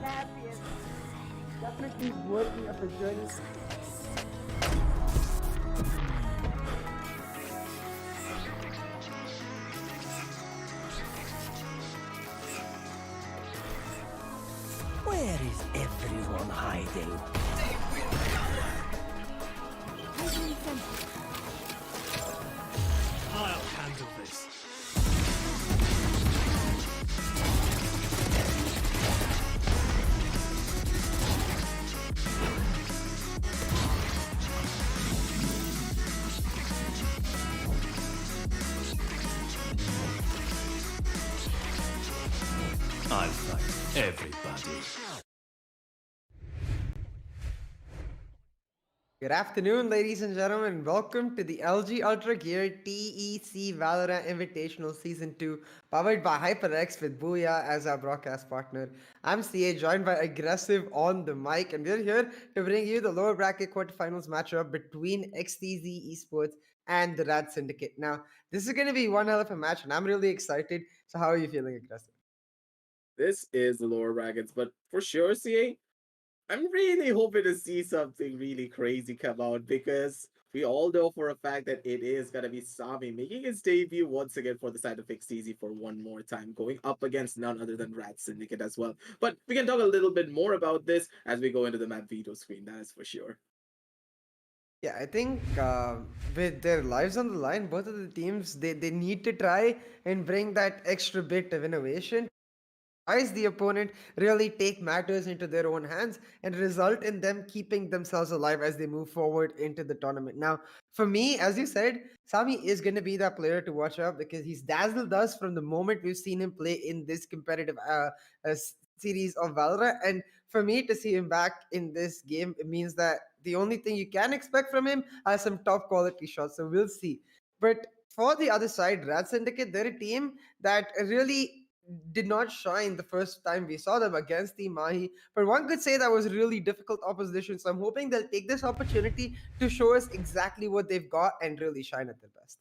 champion. Definitely worthy of a journey. Where is everyone hiding? I'll handle this. I'll fight everybody. Good afternoon, ladies and gentlemen. Welcome to the LG Ultragear TEC Valorant Invitational Season 2, powered by HyperX with Booyah as our broadcast partner. I'm CA, joined by Aggressive on the mic, and we're here to bring you the lower bracket quarterfinals matchup between XTZ Esports and the RAD Syndicate. Now, this is going to be one hell of a match, and I'm really excited. So, how are you feeling, Aggressive? This is the lower brackets, but for sure, CA, I'm really hoping to see something really crazy come out because we all know for a fact that it is gonna be Sami making his debut once again for the side of XTZ for one more time, going up against none other than RAD Syndicate as well. But we can talk a little bit more about this as we go into the map veto screen, that is for sure. Yeah, I think with their lives on the line, both of the teams they need to try and bring that extra bit of innovation. Is the opponent really take matters into their own hands and result in them keeping themselves alive as they move forward into the tournament. Now, for me, as you said, Sami is going to be that player to watch out because he's dazzled us from the moment we've seen him play in this competitive series of Valorant. And for me to see him back in this game, it means that the only thing you can expect from him are some top quality shots. So we'll see. But for the other side, Rad Syndicate, they're a team that really did not shine the first time we saw them against the Mahi. But one could say that was really difficult opposition. So I'm hoping they'll take this opportunity to show us exactly what they've got and really shine at their best.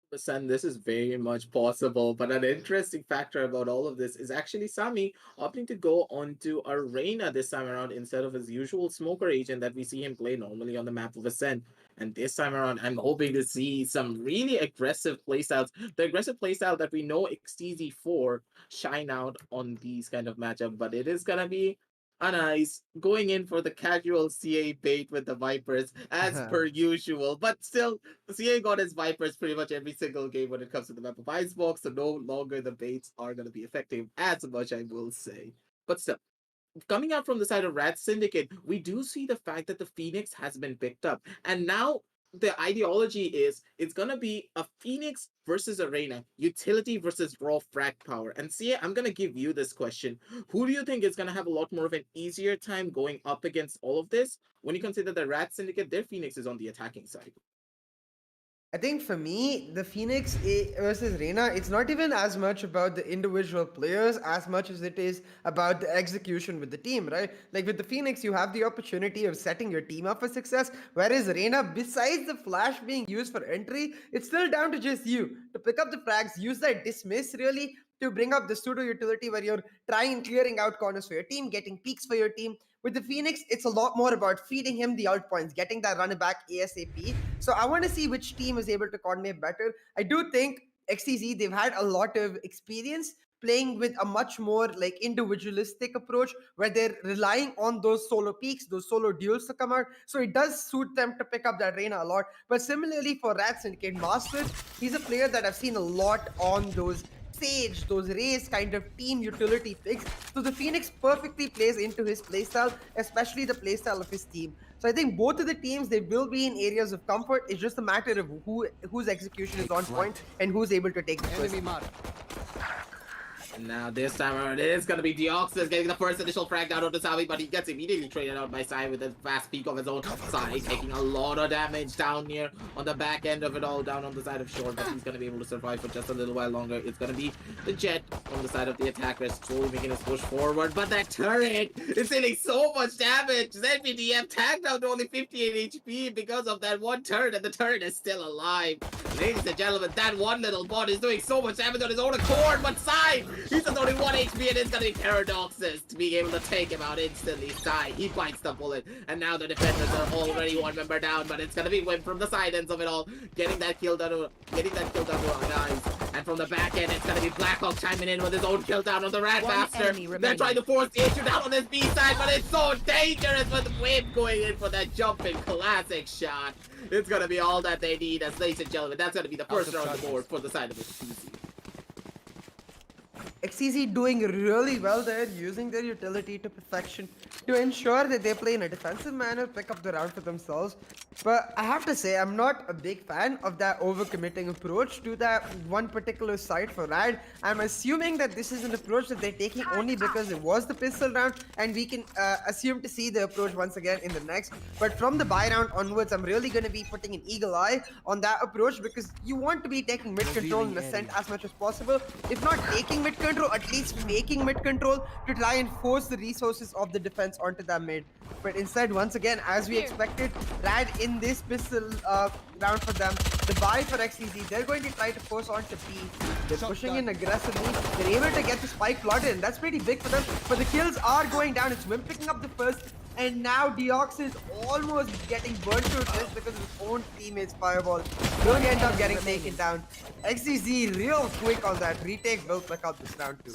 Percent this is very much possible, but an interesting factor about all of this is actually Sami opting to go onto Arena this time around instead of his usual smoker agent that we see him play normally on the map of Ascent. And this time around, I'm hoping to see some really aggressive playstyles. The aggressive playstyle that we know XTZ4 shine out on these kind of matchup, but it is gonna be nice going in for the casual CA bait with the Vipers as per usual. But still, CA got his Vipers pretty much every single game when it comes to the map of Icebox, so no longer the baits are going to be effective as much, I will say. But still, coming out from the side of Rad Syndicate, we do see the fact that the Phoenix has been picked up. And now the ideology is it's gonna be a Phoenix versus Arena, utility versus raw frag power. And see, I'm gonna give you this question. Who do you think is gonna have a lot more of an easier time going up against all of this when you consider the Rat Syndicate, their Phoenix is on the attacking side? I think for me, the versus Reina, it's not even as much about the individual players as much as it is about the execution with the team, right? Like with the Phoenix, you have the opportunity of setting your team up for success, whereas Reina, besides the flash being used for entry, it's still down to just you to pick up the frags, use that dismiss really to bring up the pseudo utility where you're trying clearing out corners for your team, getting peaks for your team. With the Phoenix, it's a lot more about feeding him the out points, getting that runner back ASAP. So I want to see which team is able to coordinate better. I do think XTZ, they've had a lot of experience playing with a much more like individualistic approach where they're relying on those solo peaks, those solo duels to come out. So it does suit them to pick up that Reina a lot. But similarly for Rat Syndicate Master, he's a player that I've seen a lot on those Sage, those Rays kind of team utility picks. So the Phoenix perfectly plays into his playstyle, especially the playstyle of his team. So I think both of the teams, they will be in areas of comfort. It's just a matter of whose execution is on point and who's able to take the first. And now this time around, it is going to be Deoxys getting the first initial frag down onto Sami, but he gets immediately traded out by Sai with a fast peek of his own. Sai taking a lot of damage down here on the back end of it all, down on the side of short, but he's going to be able to survive for just a little while longer. It's going to be the Jet on the side of the attacker, slowly making his push forward, but that turret is dealing so much damage. ZPDF tagged out to only 58 HP because of that one turret, and the turret is still alive. Ladies and gentlemen, that one little bot is doing so much damage on his own accord, but Sai He's just only 1 HP, and it's gonna be Paradoxes to be able to take him out instantly. Sai, he bites the bullet, and now the defenders are already 1 member down, but it's gonna be Wim from the side ends of it all, getting that kill down to our guys. And from the back end, it's gonna be Blackhawk chiming in with his own kill down on the RAD Master. They're trying to force the issue down on this B side, but it's so dangerous with Wim going in for that jumping classic shot. It's gonna be all that they need, as ladies and gentlemen, that's gonna be the first round on the board for the side of XTZ. XTZ doing really well there, using their utility to perfection to ensure that they play in a defensive manner, pick up the round for themselves. But I have to say, I'm not a big fan of that overcommitting approach to that one particular side for RAD. I'm assuming that this is an approach that they're taking only because it was the pistol round, and we can assume to see the approach once again in the next. But from the buy round onwards, I'm really going to be putting an eagle eye on that approach, because you want to be taking mid control in ascent as much as possible. If not taking mid control, at least making mid control to try and force the resources of the defense onto that mid. But instead, once again, as we expected, RAD in this pistol round for them, the buy for XTZ, they're going to try to force onto B. They're pushing in aggressively. They're able to get the spike plotted, and that's pretty big for them. But the kills are going down. It's Wim picking up the first, and now Deox is almost getting burnt to this because of his own teammates' fireball. Don't end up getting taken down. XTZ real quick on that. Retake will pick up this round too.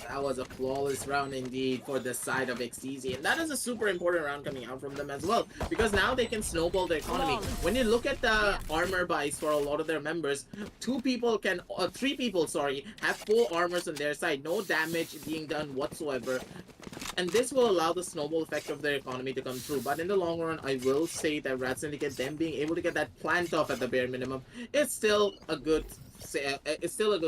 That was a flawless round indeed for the side of XTZ, and that is a super important round coming out from them as well, because now they can snowball the economy. When you look at the armor buys for a lot of their members, 3 people have full armors on their side, no damage being done whatsoever, and this will allow the snowball effect of their economy to come through. But in the long run, I will say that RAD Syndicate, them being able to get that plant off at the bare minimum, is still a good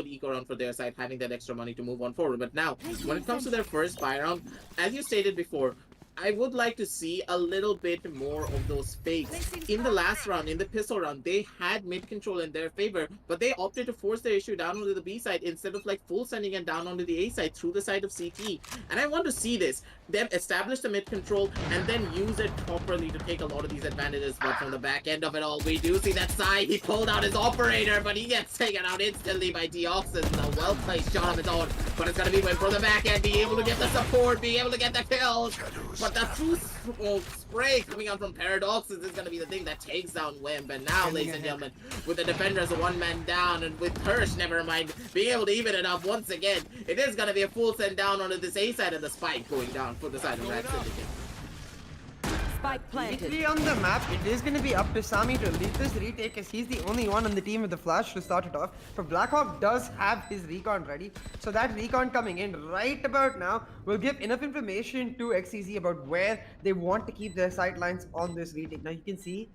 eco round for their side, having that extra money to move on forward. But now, when it comes to their first buy round, as you stated before, I would like to see a little bit more of those fakes. In the last round, in the pistol round, they had mid control in their favor, but they opted to force their issue down onto the B side instead of like full sending it down onto the A side through the side of CT. And I want to see this, them establish the mid control and then use it properly to take a lot of these advantages. But from the back end of it all, we do see that side. He pulled out his operator, but he gets taken out instantly by Deoxys. A well-placed shot of his own, but it's gonna be Wim from the back end, being able to get the support, being able to get the kills. But the true spray coming out from Paradoxes is going to be the thing that takes down Wimp. And now, ladies and gentlemen, with the defenders a 1-man down, and with Hirsch, never mind, being able to even it up once again, it is going to be a full send down onto this A side, and the spike going down for the side of RAD Syndicate. Spike planted. Immediately on the map, it is going to be up to Sami to lead this retake, as he's the only one on the team with the flash to start it off. But Blackhawk does have his recon ready, so that recon coming in right about now will give enough information to XTZ about where they want to keep their sight lines on this retake. Now you can see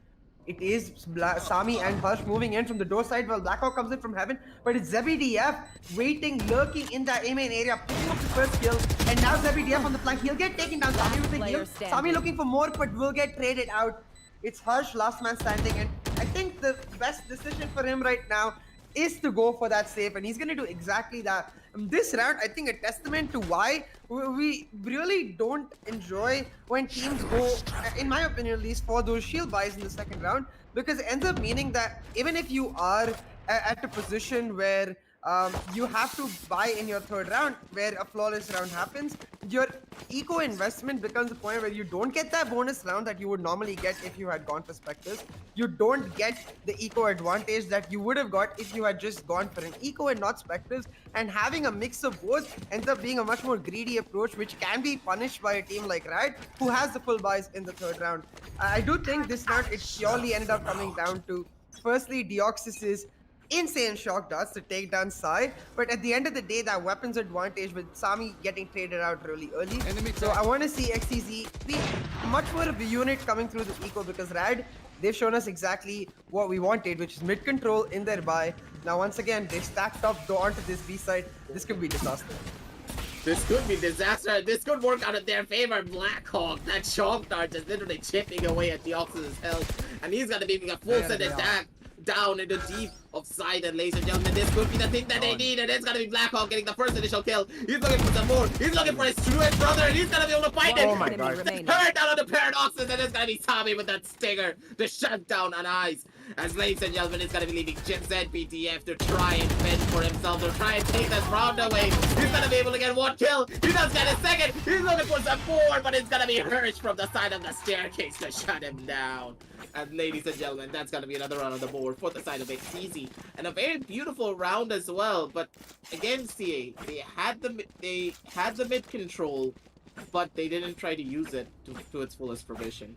it is Sami and Hush moving in from the door side while Blackhawk comes in from heaven, but it's ZBDF waiting, lurking in that A main area, picking up the first kill, and now ZBDF on the flank. He'll get taken down. Sami with the heal. Sami looking for more, but will get traded out. It's Hush, last man standing, and I think the best decision for him right now is to go for that save, and he's going to do exactly that. This round, I think, a testament to why we really don't enjoy when teams go, in my opinion at least, for those shield buys in the second round, because it ends up meaning that even if you are at a position where you have to buy in your third round, where a flawless round happens, your eco investment becomes a point where you don't get that bonus round that you would normally get if you had gone for Spectres. You don't get the eco advantage that you would have got if you had just gone for an eco and not Spectres. And having a mix of both ends up being a much more greedy approach, which can be punished by a team like RAD, who has the full buys in the third round. I do think this round, it purely ended up coming down to, firstly, Deoxys's insane shock darts to take down Sai, but at the end of the day, that weapons advantage with Sami getting traded out really early. So I want to see XTZ be much more of a unit coming through the eco, because RAD, they've shown us exactly what we wanted, which is mid control in their buy. Now once again, they stacked up, go onto this B side. This could be disaster. This could be disaster. This could work out in their favor. Blackhawk, that shock dart is literally chipping away at Deoxys' health, and he's gonna be making a full set attack down into deep of sight. And ladies and gentlemen, this could be the thing that they need. And it's gonna be Blackhawk getting the first initial kill. He's looking for some more. He's looking for his truant brother, and he's gonna be able to find it. Oh my God. Turn down on the paradoxes, and it's gonna be Tommy with that stinger to shut down on Eyes. As ladies and gentlemen, it's gonna be leaving ZBTF to try and fend for himself, to try and take this round away. He's gonna be able to get one kill. He does get a second. He's looking for some more, but it's gonna be Hirsch from the side of the staircase to shut him down. And ladies and gentlemen, that's gonna be another round on the board for the side of XTZ, and a very beautiful round as well. But again, CA, they had the mid control, but they didn't try to use it to its fullest fruition.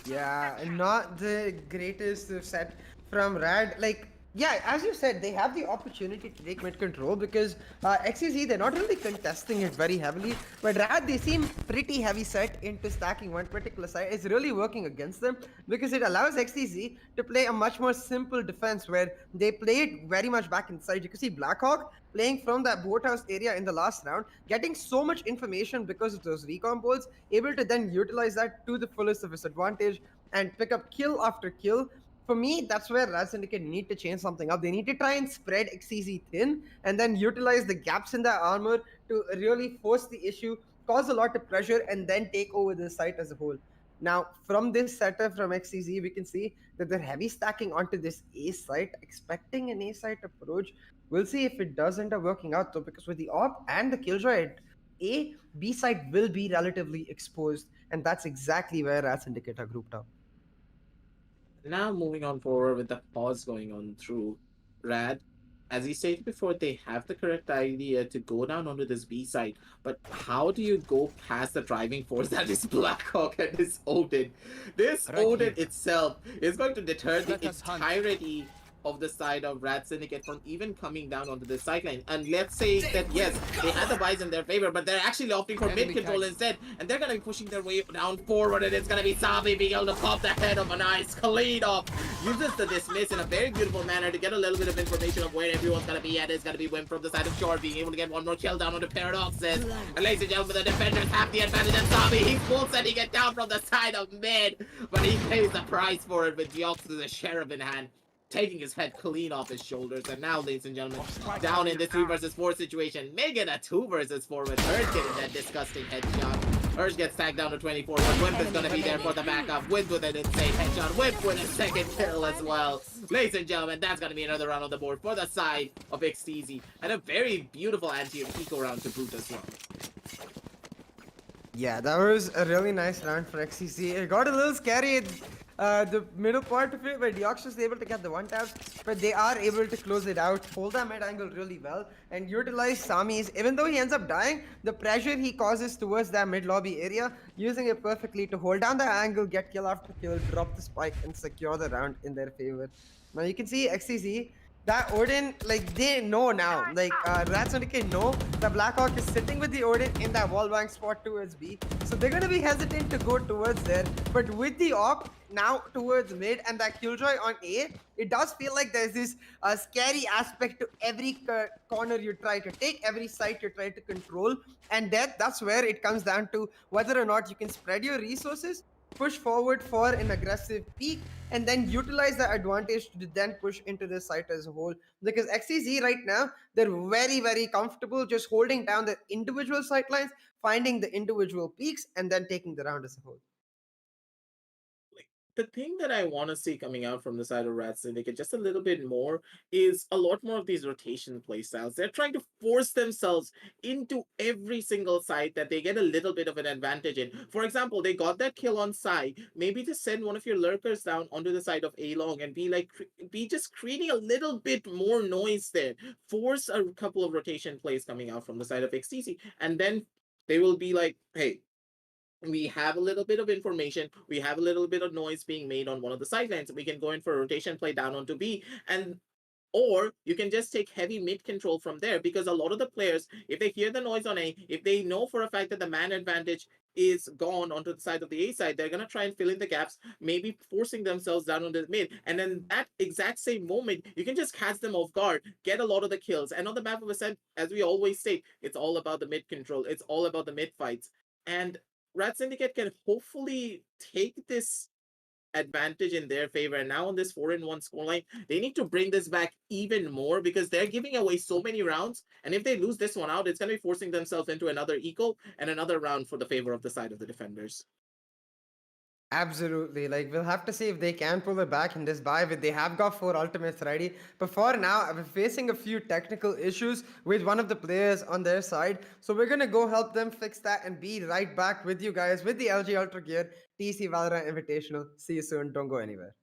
Yeah, not the greatest set from RAD. Like, yeah, as you said, they have the opportunity to take mid control because XYZ, they're not really contesting it very heavily. But RAD, they seem pretty heavy set into stacking one particular side. It's really working against them because it allows XTZ to play a much more simple defense where they played very much back inside. You can see Blackhawk playing from that boathouse area in the last round, getting so much information because of those recon bolts, able to then utilize that to the fullest of his advantage and pick up kill after kill. For me, that's where RAD Syndicate need to change something up. They need to try and spread XCZ thin and then utilize the gaps in their armor to really force the issue, cause a lot of pressure, and then take over the site as a whole. Now, from this setup from XCZ, we can see that they're heavy stacking onto this A site, expecting an A site approach. We'll see if it does end up working out though, because with the AWP and the Killjoy at A, B site will be relatively exposed, and that's exactly where RAD Syndicate are grouped up. Now moving on forward with the pause going on through Rad. As he stated before, they have the correct idea to go down onto this B side, but how do you go past the driving force that is Blackhawk and this Odin? This Odin itself is going to deter the entirety of the side of Rad Syndicate from even coming down onto the sideline. And let's say that yes, they had the buys in their favor, but they're actually opting for mid control instead, and they're gonna be pushing their way down forward, and it's gonna be Sabi being able to pop the head of an ice. Khalid off uses the dismiss in a very beautiful manner to get a little bit of information of where everyone's gonna be at. It's gonna be Wim from the side of shore, being able to get one more kill down on the paradoxes. And ladies and gentlemen, the defenders have the advantage, and Sabi, he's full sending it down from the side of mid, but he pays the price for it with Yox as a sheriff in hand, taking his head clean off his shoulders. And now, ladies and gentlemen, down in this 3 versus 4 situation, making a 2 versus 4 with Urge getting that disgusting headshot. Urge gets tagged down to 24, but Wimp is going to be there for the backup. Wimp with an insane headshot. Wimp with a second kill as well. Ladies and gentlemen, that's going to be another round on the board for the side of XTZ. And a very beautiful anti-eco round to boot as well. Yeah, that was a really nice round for XCC. It got a little scary at the middle part of it, where Deox was able to get the one taps, but they are able to close it out, hold that mid angle really well, and utilize Sami's. Even though he ends up dying, the pressure he causes towards that mid lobby area, using it perfectly to hold down the angle, get kill after kill, drop the spike, and secure the round in their favor. Now you can see XCZ. That Odin, like, they know now. Like, RAD Syndicate know that Blackhawk is sitting with the Odin in that wallbang spot towards B. So they're going to be hesitant to go towards there. But with the op now towards mid and that Killjoy on A, it does feel like there's this scary aspect to every corner you try to take, every site you try to control. And that's where it comes down to whether or not you can spread your resources, push forward for an aggressive peak, and then utilize the advantage to then push into the site as a whole. Because XCZ right now, they're very, very comfortable just holding down the individual sight lines, finding the individual peaks, and then taking the round as a whole. The thing that I want to see coming out from the side of Rat Syndicate just a little bit more is a lot more of these rotation playstyles. They're trying to force themselves into every single site that they get a little bit of an advantage in. For example, they got that kill on side. Maybe to send one of your lurkers down onto the side of A long and be just creating a little bit more noise there. Force a couple of rotation plays coming out from the side of XTC, and then they will be like, hey, we have a little bit of information, we have a little bit of noise being made on one of the sidelines, we can go in for a rotation play down onto B, and or you can just take heavy mid control from there, because a lot of the players, if they hear the noise on A, if they know for a fact that the man advantage is gone onto the side of the A side, they're going to try and fill in the gaps, maybe forcing themselves down on the mid, and then that exact same moment, you can just catch them off guard, get a lot of the kills. And on the map of Ascent, as we always state, it's all about the mid control, it's all about the mid fights. And Rat Syndicate can hopefully take this advantage in their favor. And now on this 4-1 scoreline, they need to bring this back even more because they're giving away so many rounds. And if they lose this one out, it's going to be forcing themselves into another equal and another round for the favor of the side of the defenders. Absolutely. Like, we'll have to see if they can pull it back in this bye. But they have got 4 ultimates ready. But for now, we're facing a few technical issues with one of the players on their side. So we're going to go help them fix that and be right back with you guys with the LG Ultra Gear TEC Valorant Invitational. See you soon. Don't go anywhere.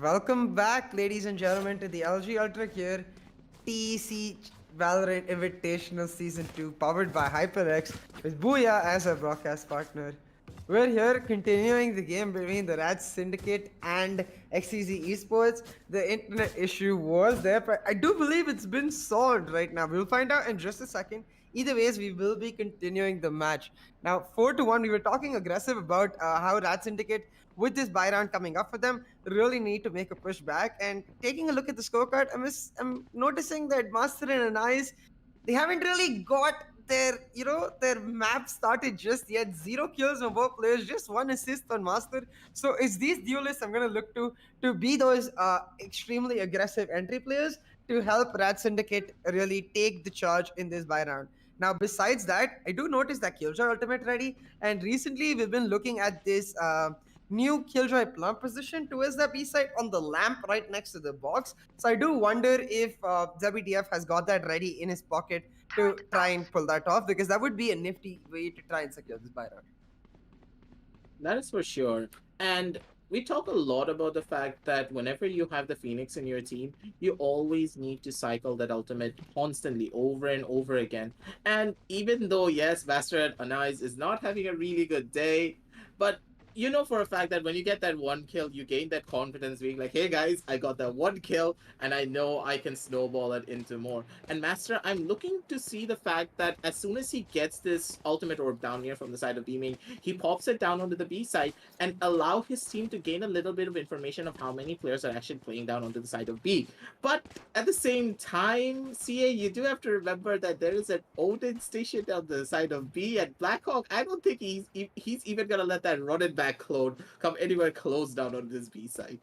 Welcome back, ladies and gentlemen, to the LG Ultragear TEC Valorant Invitational Season 2, powered by HyperX, with Booyah as our broadcast partner. We're here continuing the game between the RAD Syndicate and XTZ Esports. The internet issue was there, but I do believe it's been solved right now. We'll find out in just a second. Either ways, we will be continuing the match. Now, 4 to 1, we were talking aggressive about how RAD Syndicate, with this buy round coming up for them, really need to make a push back. And taking a look at the scorecard, I'm noticing that Master and Anais, they haven't really got their map started just yet. 0 kills on both players, just 1 assist on Master. So it's these duelists I'm gonna look to be those extremely aggressive entry players to help Rat Syndicate really take the charge in this buy round. Now, besides that, I do notice that Killjoy ultimate ready, and recently we've been looking at this new Killjoy plump position towards the B side on the lamp right next to the box. So I do wonder if ZBDF has got that ready in his pocket to try and pull that off, because that would be a nifty way to try and secure this buy round. That is for sure. And we talk a lot about the fact that whenever you have the Phoenix in your team, you always need to cycle that ultimate constantly over and over again. And even though, yes, Bastard Anais is not having a really good day, but you know for a fact that when you get that 1 kill, you gain that confidence being like, hey guys, I got that 1 kill and I know I can snowball it into more. And Master, I'm looking to see the fact that as soon as he gets this ultimate orb down here from the side of B main, he pops it down onto the B side and allow his team to gain a little bit of information of how many players are actually playing down onto the side of B. But at the same time, CA, you do have to remember that there is an Odin stationed on the side of B, and Blackhawk, I don't think he's even gonna let that run it back clone come anywhere close down on this B side.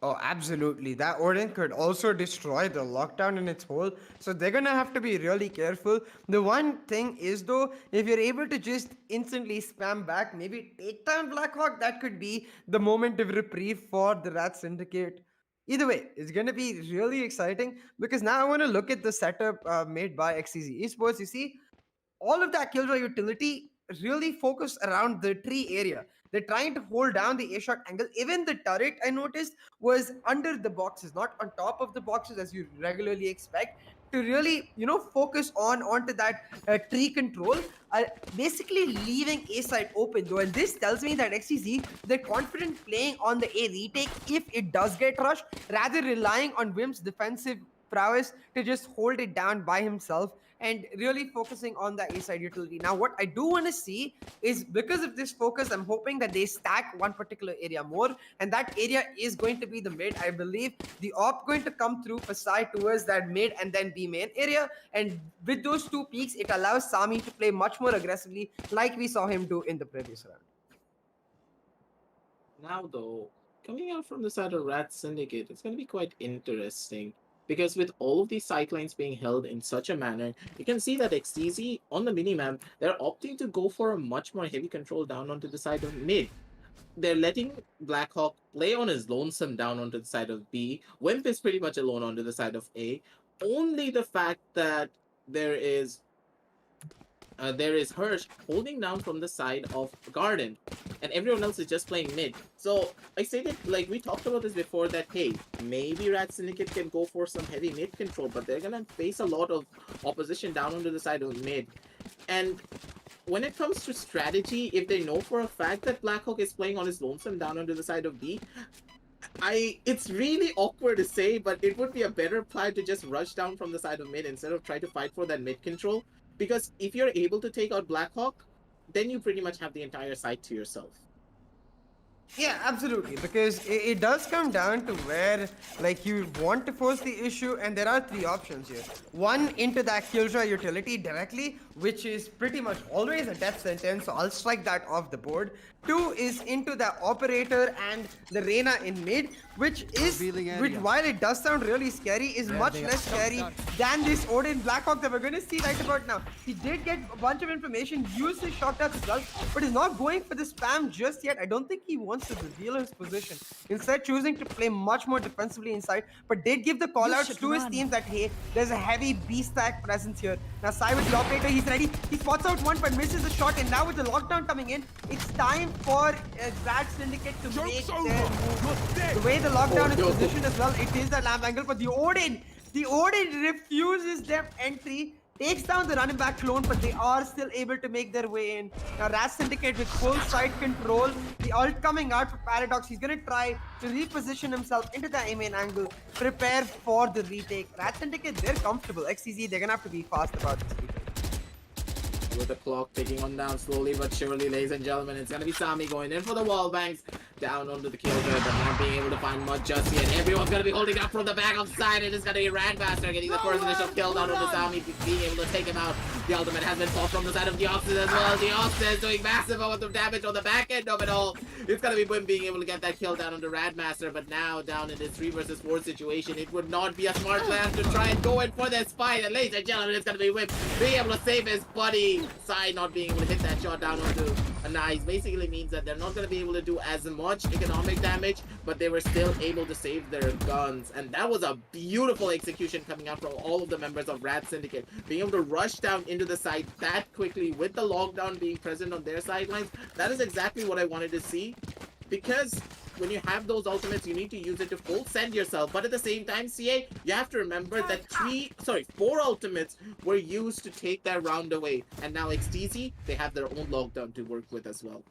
Oh, absolutely. That Odin could also destroy the lockdown in its hole. So they're gonna have to be really careful. The one thing is though, if you're able to just instantly spam back, maybe take down Blackhawk, that could be the moment of reprieve for the Rat Syndicate. Either way, it's gonna be really exciting, because now I want to look at the setup made by XTZ Esports. You see, all of that Killjoy utility really focused around the tree area. They're trying to hold down the A-shot angle. Even the turret, I noticed, was under the boxes, not on top of the boxes as you regularly expect, to really, focus onto that tree control, basically leaving A side open though. And this tells me that XCZ, they're confident playing on the A retake if it does get rushed, rather relying on Wim's defensive prowess to just hold it down by himself and really focusing on the A side utility. Now, what I do want to see is, because of this focus, I'm hoping that they stack one particular area more, and that area is going to be the mid. I believe the op going to come through for side towards that mid and then B main area, and with those 2 peaks, it allows Sami to play much more aggressively, like we saw him do in the previous round. Now though, coming out from the side of Rat Syndicate, it's going to be quite interesting. Because with all of these sidelines being held in such a manner, you can see that XTZ on the minimap, they're opting to go for a much more heavy control down onto the side of mid. They're letting Blackhawk play on his lonesome down onto the side of B. Wimp is pretty much alone onto the side of A. Only the fact that there is Hirsch holding down from the side of Garden, and everyone else is just playing mid. So I stated, like we talked about this before, that hey, maybe Rat Syndicate can go for some heavy mid control, but they're gonna face a lot of opposition down onto the side of mid. And when it comes to strategy, if they know for a fact that Blackhawk is playing on his lonesome down onto the side of B, it's really awkward to say, but it would be a better plan to just rush down from the side of mid instead of try to fight for that mid control. Because if you're able to take out Blackhawk, then you pretty much have the entire site to yourself. Yeah, absolutely. Because it does come down to where, like, you want to force the issue, and there are 3 options here. One, into that Killjoy utility directly, which is pretty much always a death sentence, so I'll strike that off the board. 2 is into the operator and the Reyna in mid, which while it does sound really scary, is much less scary than this Odin Blackhawk that we're going to see right about now. He did get a bunch of information, used his shot touch as well, but is not going for the spam just yet. I don't think he wants wants to reveal his position. Instead, choosing to play much more defensively inside, but did give the call outs should to his run. team that hey, there's a heavy B stack presence here. Now, Sai with the operator, he's ready. He spots out one, but misses the shot. And now with the lockdown coming in, it's time for RAD Syndicate to make their move. The way the lockdown is positioned as well, it is a lamp angle, but the Odin refuses them entry. Takes down the running back clone, but they are still able to make their way in. Now, RAD Syndicate with full side control. The ult coming out for Paradox. He's going to try to reposition himself into the A main angle. Prepare for the retake. RAD Syndicate, they're comfortable. XTZ, they're going to have to be fast about this retake. With the clock ticking on down slowly but surely, ladies and gentlemen, it's gonna be Sami going in for the wall bangs, down onto the killjoy, but not being able to find much just yet. Everyone's gonna be holding up from the back of side. It is gonna be Radmaster getting the first initial kill down onto Sami, being able to take him out. The ultimate has been fought from the side of Deoxys as well. Deoxys doing massive amount of damage on the back end of it all. It's gonna be Wim being able to get that kill down onto Radmaster, but now down in this 3 versus 4 situation, it would not be a smart plan to try and go in for this fight. And ladies and gentlemen, it's gonna be Wim being able to save his buddy. Side not being able to hit that shot down onto a nice basically means that they're not going to be able to do as much economic damage, but they were still able to save their guns. And that was a beautiful execution coming out from all of the members of RAD Syndicate, being able to rush down into the site that quickly with the lockdown being present on their sidelines. That is exactly what I wanted to see, because when you have those ultimates, you need to use it to full send yourself. But at the same time, CA, you have to remember that 4 ultimates were used to take that round away. And now XTZ, they have their own lockdown to work with as well.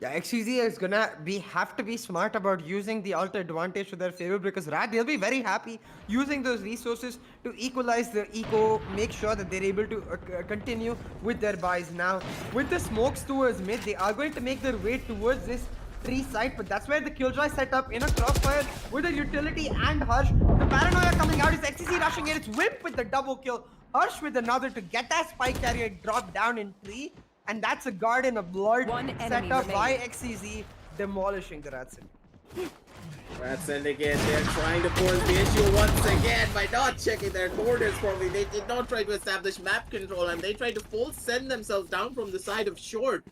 Yeah, XTZ is gonna have to be smart about using the ult advantage to their favor, because RAD, they'll be very happy using those resources to equalize their eco, make sure that they're able to continue with their buys. Now, with the smokes towards mid, they are going to make their way towards this tree site, but that's where the killjoy set up in a crossfire with a utility and Harsh. The paranoia coming out is XTZ rushing in. It's Whip with the double kill. Harsh with another to get that spike carrier dropped down in 3. And that's a Garden of Blood One set enemy up by remaining. XTZ, demolishing the RAD Syndicate. RAD Syndicate, they're trying to force the issue once again by not checking their corners properly. They did not try to establish map control, and they tried to full send themselves down from the side of short,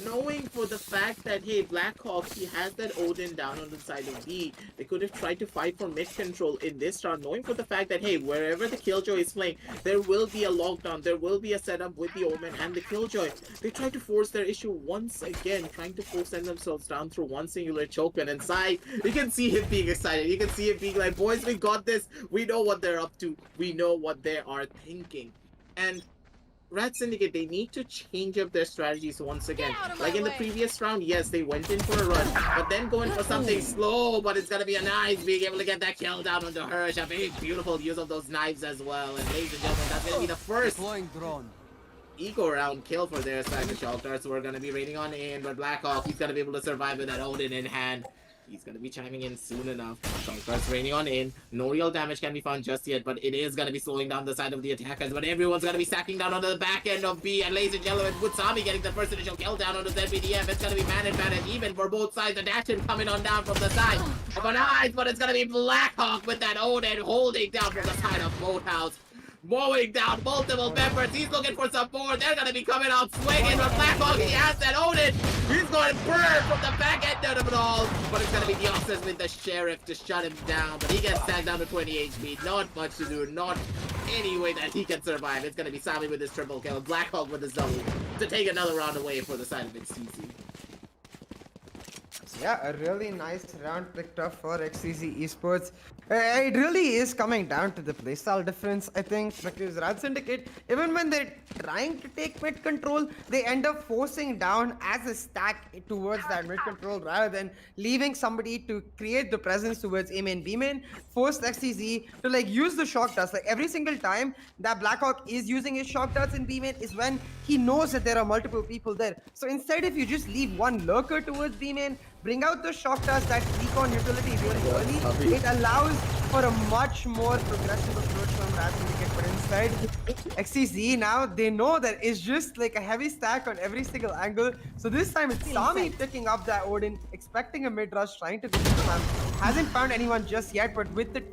knowing for the fact that, hey, Blackhawk, he has that Odin down on the side of B. They could have tried to fight for mid control in this round, knowing for the fact that, hey, wherever the Killjoy is playing, there will be a lockdown, there will be a setup with the Omen and the Killjoy. They tried to force their issue once again, trying to full send themselves down through one singular choke. And inside, you can see him being excited. You can see him being like, boys, we got this. We know what they're up to. We know what they are thinking. And RAD Syndicate, they need to change up their strategies once again. Like in the previous round, yes, they went in for a run, but then going for something slow, but it's gonna be a nice being able to get that kill down on the Hirsch. A very beautiful use of those knives as well. And ladies and gentlemen, that's gonna be the first eco round kill for their side. The Shock Darts were gonna be raiding on in, but Blackhawk, he's gonna be able to survive with that Odin in hand. He's gonna be chiming in soon enough. Shonkars raining on in. No real damage can be found just yet, but it is gonna be slowing down the side of the attackers. But everyone's gonna be stacking down onto the back end of B. And ladies and gentlemen, with Sami getting the first initial kill down onto ZBDF, it's gonna be man advantage even for both sides. The Dashin coming on down from the side of an eyes, but it's gonna be Blackhawk with that Odin holding down from the side of Boathouse. Mowing down multiple members. He's looking for some more. They're going to be coming out swinging. But Blackhawk, he has that Odin. He's going to burn from the back end of it all. But it's going to be the Deoxys with the Sheriff to shut him down. But he gets tagged down to 20 HP. Not much to do. Not any way that he can survive. It's going to be Sami with his triple kill. Blackhawk with his double to take another round away for the side of XTZ. Yeah, a really nice round picked up for XTZ Esports. It really is coming down to the playstyle difference, I think, because RAD Syndicate, even when they're trying to take mid control, they end up forcing down as a stack towards that mid control rather than leaving somebody to create the presence towards A main, B main, force XTZ to like use the shock darts. Like every single time that Blackhawk is using his shock darts in B main is when he knows that there are multiple people there. So instead, if you just leave one lurker towards B main, bring out the shock darts that recon utility really early, it allows for a much more progressive approach from RAD Syndicate. But instead, XTZ now, they know that it's just like a heavy stack on every single angle. So this time it's Sami picking up that Odin, expecting a mid rush, trying to get the man. Hasn't found anyone just yet, but with the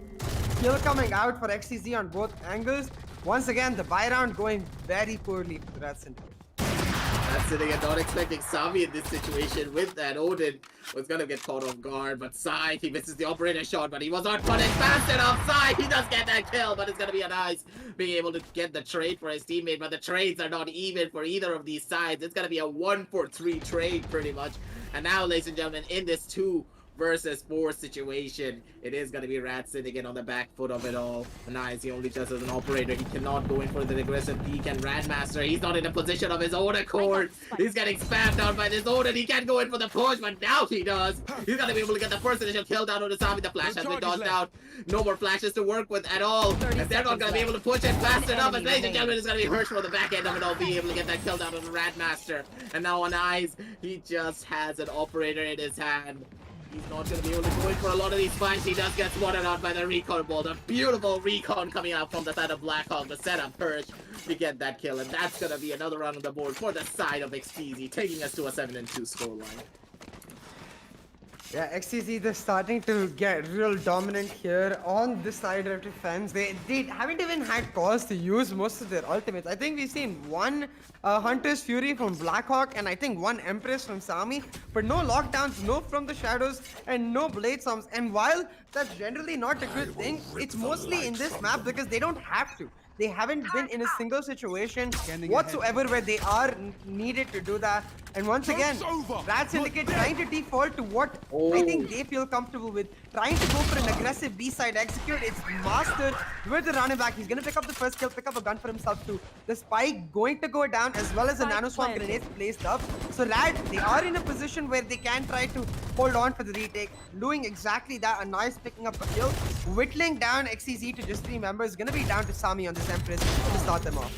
kill coming out for XTZ on both angles, once again, the buy round going very poorly for the RAD Syndicate. RAD sitting and not expecting Sami in this situation with that. Odin was gonna get caught off guard, but Sai, he misses the operator shot, but he was not punished fast enough. Sai, he does get that kill, but it's gonna be a nice being able to get the trade for his teammate, but the trades are not even for either of these sides. It's gonna be a 1-for-3 trade pretty much. And now, ladies and gentlemen, in this 2-versus-4 situation, it is going to be RAD Syndicate on the back foot of it all. Nice, he only just as an operator, he cannot go in for the aggressive peek, and RAD Master, he's not in a position of his own accord. He's getting spammed out by this Odin, he can't go in for the push, but now he does. He's going to be able to get the first initial kill down on the Sami. The flash has been dodged out. No more flashes to work with at all. And they're not going to be able to push it fast enough. And ladies and gentlemen, it's going to be Hirsch for the back end of it all, being able to get that kill down on the RAD Master. And now on Eyes, he just has an operator in his hand. He's not going to be able to go in for a lot of these fights. He does get swatted out by the recon ball. A beautiful recon coming out from the side of Blackhawk to set up Hirsch to get that kill. And that's going to be another round on the board for the side of XTZ, taking us to a 7-2 scoreline. Yeah, XTZ, they're starting to get real dominant here on this side of defense. They haven't even had cause to use most of their ultimates. I think we've seen one Hunter's Fury from Blackhawk and I think one Empress from Sami, but no lockdowns, no from the shadows, and no blade storms. And while that's generally not a good thing, it's mostly in this map because they don't have to. They haven't been in a single situation whatsoever where they are needed to do that. And once again, RAD Syndicate trying to default to what I think they feel comfortable with. Trying to go for an aggressive B-side execute. It's Master with the running back. He's going to pick up the first kill, pick up a gun for himself too. The spike going to go down as well as the nano swarm grenades placed up. So RAD, they are in a position where they can try to hold on for the retake. Doing exactly that. A nice picking up a kill. Whittling down XTZ to just 3 members. Going to be down to Sami on this Empress to start them off.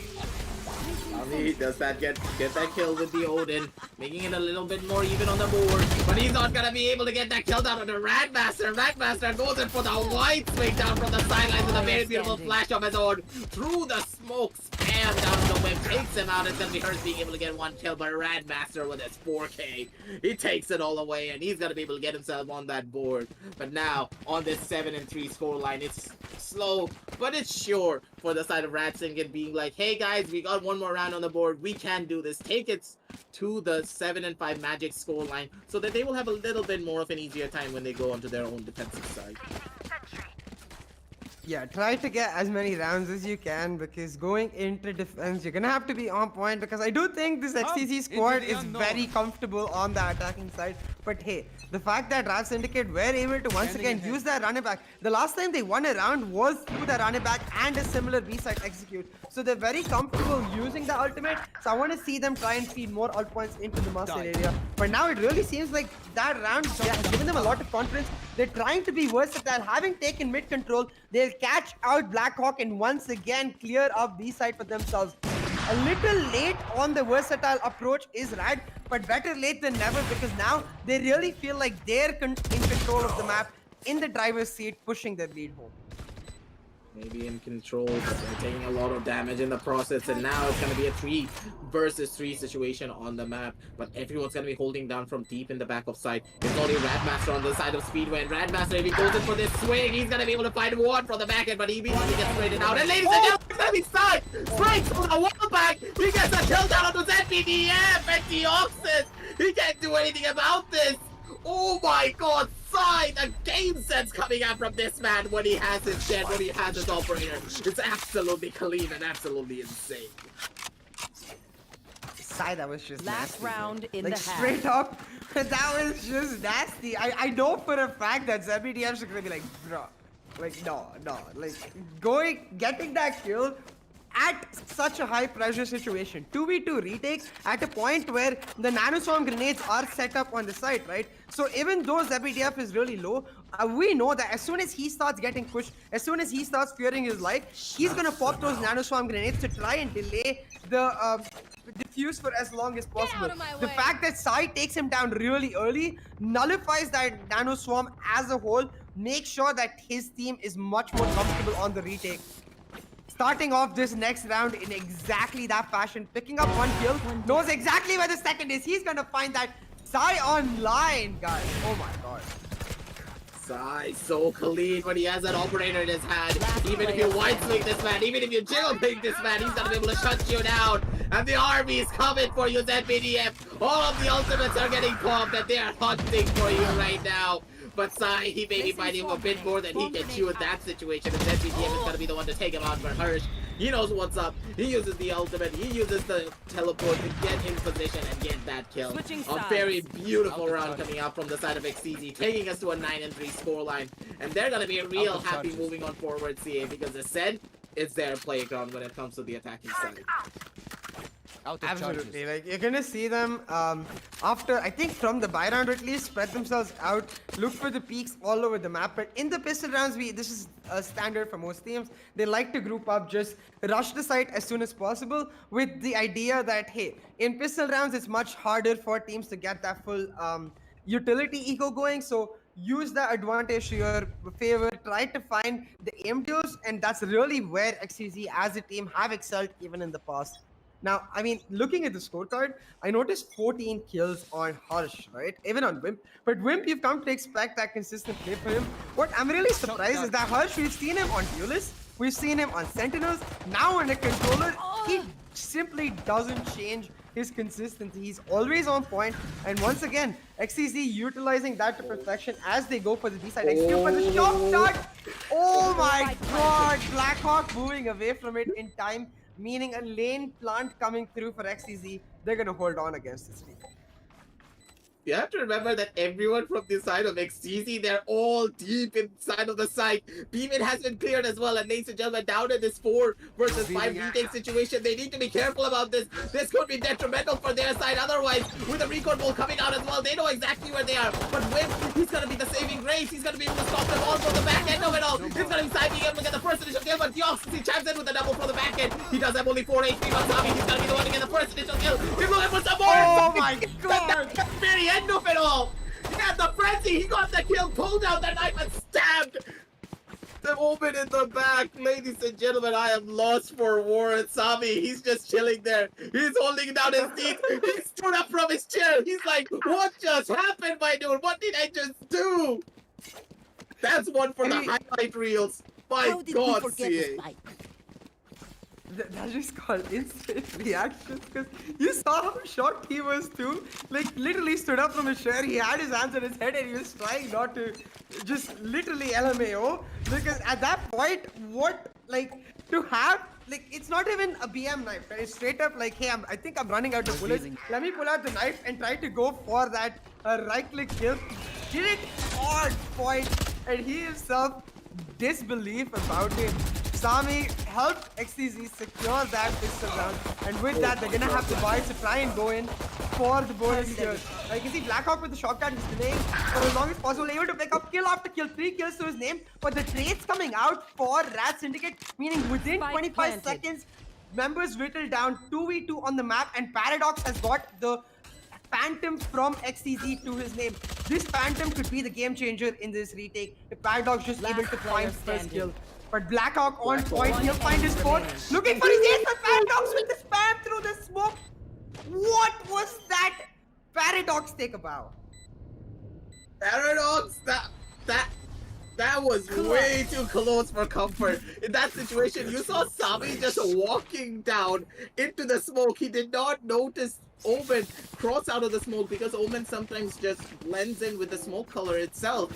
Sami does that get that kill with the Odin, making it a little bit more even on the board, but he's not gonna be able to get that kill down on the RAD Master. RAD Master goes in for the wide swing down from the sidelines with a very beautiful flash of his own through the smoke, spam down the whip, takes him out. It's gonna be Hirsch being able to get 1 kill, but RAD Master with his 4K, he takes it all away and he's gonna be able to get himself on that board. But now on this 7-3 scoreline, it's slow, but it's sure for the side of RAD Syndicate being like, hey guys, we got one more round on the board, we can do this. Take it to the 7-5 Magic scoreline so that they will have a little bit more of an easier time when they go onto their own defensive side. Yeah, try to get as many rounds as you can because going into defense, you're gonna have to be on point because I do think this XTZ squad is very comfortable on the attacking side. But hey, the fact that RAD Syndicate were able to once again use their running back. The last time they won a round was through the running back and a similar B-side execute. So they're very comfortable using the ultimate. So I want to see them try and feed more ult points into the master area. But now it really seems like that round has given them a lot of confidence. They're trying to be versatile. Having taken mid control, they'll catch out Blackhawk and once again clear up B-side for themselves. A little late on the versatile approach is RAD, but better late than never because now they really feel like they're in control of the map, in the driver's seat, pushing their lead home. Maybe in control, but they're taking a lot of damage in the process, and now it's going to be a 3-versus-3 situation on the map, but everyone's going to be holding down from deep in the back of side. There's only RAD Master on the side of Speedway, and RAD Master, if he goes in for this swing, he's going to be able to find one from the back end, but he immediately gets traded out. And ladies and gentlemen, it's going to be Side! Strikes from the wall back! He gets a kill down onto ZPDF and Deoxys! He can't do anything about this! Oh my god, Side! A game sense coming out from this man when he has his shed, when he has his operator. It's absolutely clean and absolutely insane. Side, that was just Last nasty, round in like the half. straight up, that was just nasty. I know for a fact that ZBDFs are gonna be like, bro, like no, like getting that kill at such a high pressure situation, 2v2 retake at a point where the nanoswarm grenades are set up on the side, right? So even though ZBDF is really low, we know that as soon as he starts getting pushed, as soon as he starts fearing his life, he's gonna pop those nanoswarm grenades to try and delay the diffuse for as long as possible. The fact that Sai takes him down really early nullifies that nanoswarm as a whole, makes sure that his team is much more comfortable on the retake. Starting off this next round in exactly that fashion, picking up 1 kill, knows exactly where the second is. He's gonna find that. Sai online, guys. Oh my god. Sai so clean when he has that operator in his hand. Even if you wide swing this man, even if you jiggle ping this man, he's gonna be able to shut you down. And the army is coming for you, ZBDF. All of the ultimates are getting popped and they are hunting for you right now. But Sai, he may be fighting a bit more than he can chew in that situation. And ZBDF is going to be the one to take him out for Hirsch. He knows what's up. He uses the ultimate. He uses the teleport to get in position and get that kill. A very beautiful round coming out from the side of XTZ, taking us to a 9-3 scoreline. And they're going to be real happy moving on forward, CA, because as said, it's their playground when it comes to the attacking side. Absolutely, like you're gonna see them after, I think from the buy round at least, spread themselves out, look for the peaks all over the map. But in the pistol rounds, this is a standard for most teams. They like to group up, just rush the site as soon as possible, with the idea that hey, in pistol rounds it's much harder for teams to get that full utility eco going. So use the advantage to your favor, try to find the aim deals, and that's really where XTZ as a team have excelled even in the past. Now, I mean, looking at the scorecard, I noticed 14 kills on Harsh, right? Even on Wimp. But Wimp, you've come to expect that consistent play for him. What I'm really surprised is that Harsh, we've seen him on Duelist, we've seen him on Sentinels, now on a controller, he simply doesn't change his consistency. He's always on point. And once again, XTZ utilizing that to perfection as they go for the B-side execute for the shot shot. Oh my god, Blackhawk moving away from it in time, meaning a lane plant coming through for XTZ. They're gonna hold on against this team. You have to remember that everyone from the side of XTZ, they're all deep inside of the site. Beeman has been cleared as well, and ladies and gentlemen, down in this 4 versus 5 retake situation, they need to be careful about this. This could be detrimental for their side. Otherwise, with the record ball coming out as well, they know exactly where they are. But Wimp, he's gonna be the saving grace. He's gonna be able to stop them all from the back end of it all. It's gonna be Sai being able to get the first initial kill, but Diox, he chimes in with the double from the back end. He does have only 4 HP, but Sami, he's gonna be the one to get the first initial kill. He's looking for some more. Oh my god! That's the very end of it all. He had the frenzy. He got the kill, pulled out the knife, and stabbed the Omen in the back. Ladies and gentlemen, I am lost for Warren. Sami, he's just chilling there. He's holding down his teeth. He stood up from his chair. He's like, what just happened, my dude? What did I just do? That's one for the highlight reels. My God, CA. That's just called instant reactions, because you saw how shocked he was too. Like, literally stood up from his chair, he had his hands on his head and he was trying not to just literally LMAO. Because at that point, what, like, to have, like, it's not even a BM knife, right? It's straight up like, hey, I think I'm running out of bullets. Let me pull out the knife and try to go for that right-click kill. Did it on point, and he himself, disbelief about it. Sami helped XTZ secure that pistol round, and with that, they're gonna have to buy to try and go in for the bonus here. You can see Blackhawk with the shotgun, he's delaying for as long as possible, able to pick up kill after kill, 3 kills to his name, but the trades coming out for RAD Syndicate, meaning within 25 seconds, members whittled down 2v2 on the map, and Paradox has got the Phantom from XTZ to his name. This Phantom could be the game changer in this retake if Paradox just able to find first kill. But Blackhawk on point, he'll find his fourth. Looking for his ace, but Paradox with the spam through the smoke. What was that? Paradox take a bow. Paradox, that was way too close for comfort. In that situation, you saw Sami just walking down into the smoke. He did not notice Omen cross out of the smoke because Omen sometimes just blends in with the smoke color itself.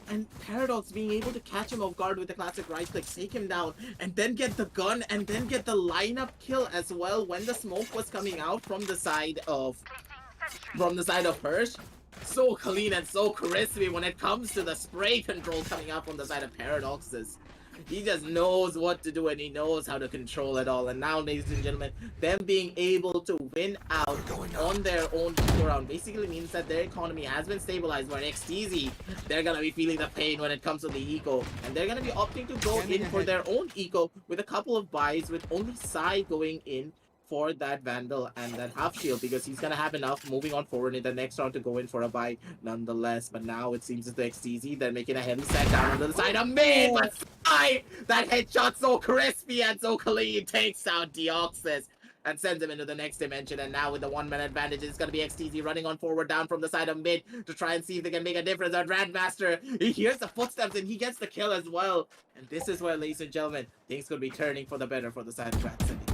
And Paradox being able to catch him off guard with the classic right click, take him down, and then get the gun, and then get the lineup kill as well when the smoke was coming out from the side of Hirsch. So clean and so crispy when it comes to the spray control coming out from the side of Paradoxes. He just knows what to do and he knows how to control it all. And now, ladies and gentlemen, them being able to win out on their own round basically means that their economy has been stabilized. Where XTZ, they're gonna be feeling the pain when it comes to the eco, and they're gonna be opting to go in for their own eco with a couple of buys, with only Sai going in for that Vandal and that half shield, because he's gonna have enough moving on forward in the next round to go in for a buy nonetheless. But now it seems as the XTZ, they're making a heavy set down on the side of mid, but Sai, that headshot so crispy and so clean, takes out Deoxys and sends him into the next dimension. And now with the 1-man advantage, it's gonna be XTZ running on forward down from the side of mid to try and see if they can make a difference. Our Grandmaster, he hears the footsteps and he gets the kill as well. And this is where, ladies and gentlemen, things could be turning for the better for the side of RAD Syndicate.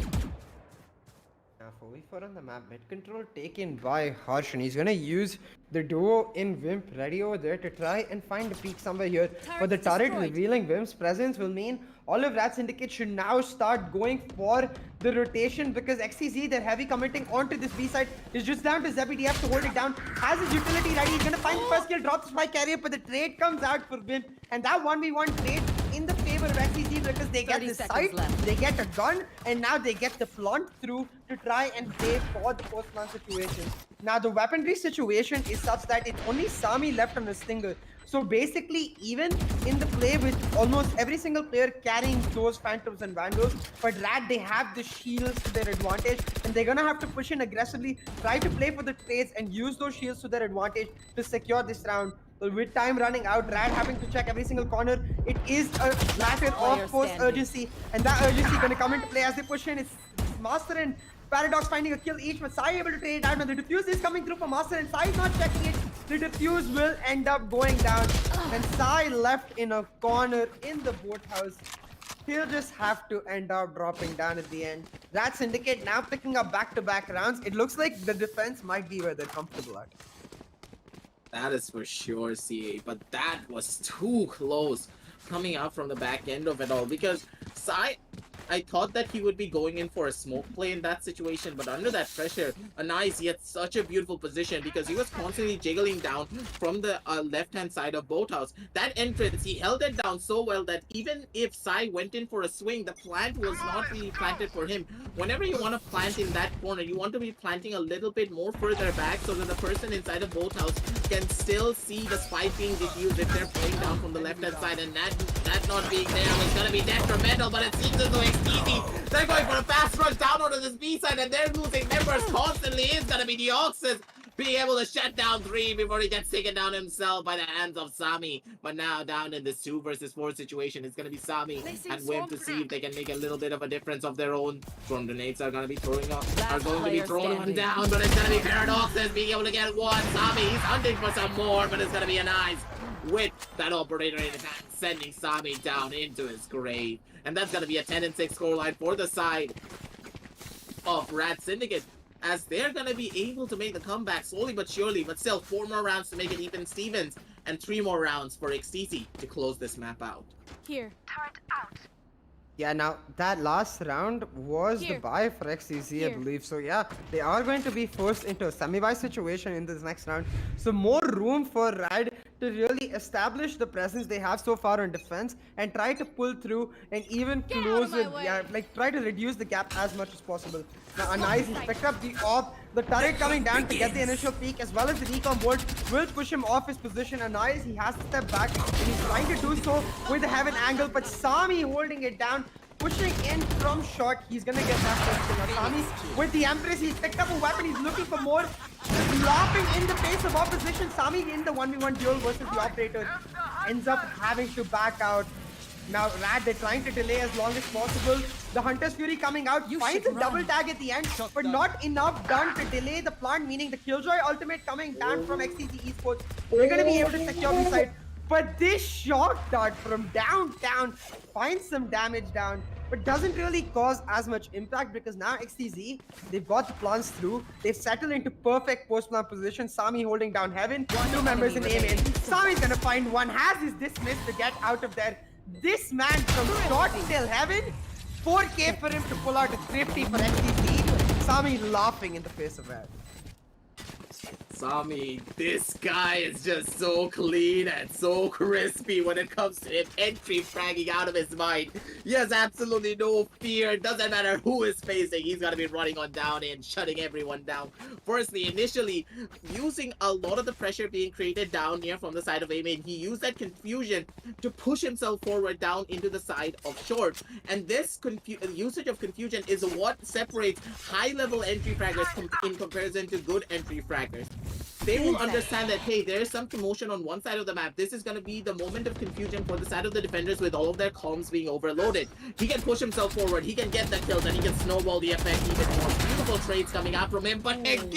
Holy 4 on the map. Mid control taken by Harsh, and he's gonna use the duo in Wimp ready over there to try and find a peak somewhere here. But the Turret's turret destroyed. revealing Wimp's presence will mean all of RAD Syndicate should now start going for the rotation because XTZ, they're heavy committing onto this B side. Is just down to ZBDF to hold it down. Has his utility ready. He's gonna find the first kill, drop the spike carrier, but the trade comes out for Wimp. And that 1v1 trade in the favor of XTZ because they get 30 the seconds site, left. they get a gun, and now they get the plant through to try and play for the post-plant situation. Now the weaponry situation is such that it's only Sami left on a stinger. So basically, even in the play with almost every single player carrying those Phantoms and Vandals, but RAD, they have the shields to their advantage, and they're gonna have to push in aggressively, try to play for the trades, and use those shields to their advantage to secure this round. But with time running out, RAD having to check every single corner, it is a matter player of force standing. urgency, and that urgency gonna come into play as they push in. It's Master and Paradox finding a kill each, but Sai able to trade it out. Now the defuse is coming through for Master, and Sai is not checking it. The defuse will end up going down, and Sai left in a corner in the boathouse. He'll just have to end up dropping down at the end. RAD Syndicate now picking up back-to-back rounds. It looks like the defense might be where they're comfortable at. That is for sure, CA. But that was too close coming out from the back end of it all. Because Sai, I thought that he would be going in for a smoke play in that situation. But under that pressure, a nice yet such a beautiful position. Because he was constantly jiggling down from the left-hand side of Boathouse. That entrance, he held it down so well that even if Sai went in for a swing, the plant was not really planted for him. Whenever you want to plant in that corner, you want to be planting a little bit more further back so that the person inside of Boathouse can still see the spike being diffused if they're playing down from the left-hand side, and that not being there was going to be detrimental, but it seems as though XTZ, they're going for a fast rush down onto this B side, and they're losing members constantly. Is going to be the Oxes being able to shut down 3 before he gets taken down himself by the hands of Sami. But now down in this 2 versus 4 situation, it's going to be Sami and Wimp to see if they can make a little bit of a difference of their own. Drone grenades are going to be thrown on down, but it's going to be Paradoxes being able to get one. Sami, he's hunting for some more, but it's going to be a nice with that operator in his hand, sending Sami down into his grave. And that's going to be a 10-6 scoreline for the side of RAD Syndicate, as they're going to be able to make the comeback slowly but surely, but still 4 more rounds to make it even Stevens, and 3 more rounds for XTZ to close this map out. Here. Yeah, now that last round was Here. the buy for XTZ, I Here. believe. So yeah, they are going to be forced into a semi-buy situation in this next round. So more room for RAD to really establish the presence they have so far on defense and try to pull through and even Get out close of my it. way. Yeah, like try to reduce the gap as much as possible. Now Anais has picked up the op. The turret coming down to get the initial peak as well as the recon bolt will push him off his position. Anais, he has to step back and he's trying to do so with the heaven angle, but Sami holding it down, pushing in from short. He's gonna get that first kill. Now Sami with the Empress, he's picked up a weapon, he's looking for more. Laughing in the face of opposition. Sami in the 1v1 duel versus the operator ends up having to back out. Now RAD, they're trying to delay as long as possible. The Hunter's Fury coming out, finds a double tag at the end, but not enough done to delay the plant, meaning the Killjoy ultimate coming down from XTZ Esports. They're gonna be able to secure the side. But this shock dart from downtown finds some damage down, but doesn't really cause as much impact because now XTZ, they've got the plants through. They've settled into perfect post-plant position. Sami holding down heaven, 2 members in aim in. Sami's gonna find one, has his dismiss to get out of there. This man from short till heaven, 4k for him to pull out a thrifty for XTZ. Sami laughing in the face of that. Sami, this guy is just so clean and so crispy when it comes to him entry fragging out of his mind. He has absolutely no fear. Doesn't matter who is facing, he's gonna be running on down and shutting everyone down. Firstly, initially, using a lot of the pressure being created down here from the side of A-main, he used that confusion to push himself forward down into the side of short. And this usage of confusion is what separates high-level entry fraggers in comparison to good entry fraggers. They will understand that, hey, there is some commotion on one side of the map. This is going to be the moment of confusion for the side of the defenders with all of their comms being overloaded. He can push himself forward, he can get the kills, and he can snowball the effect even more. Beautiful trades coming out from him, but again,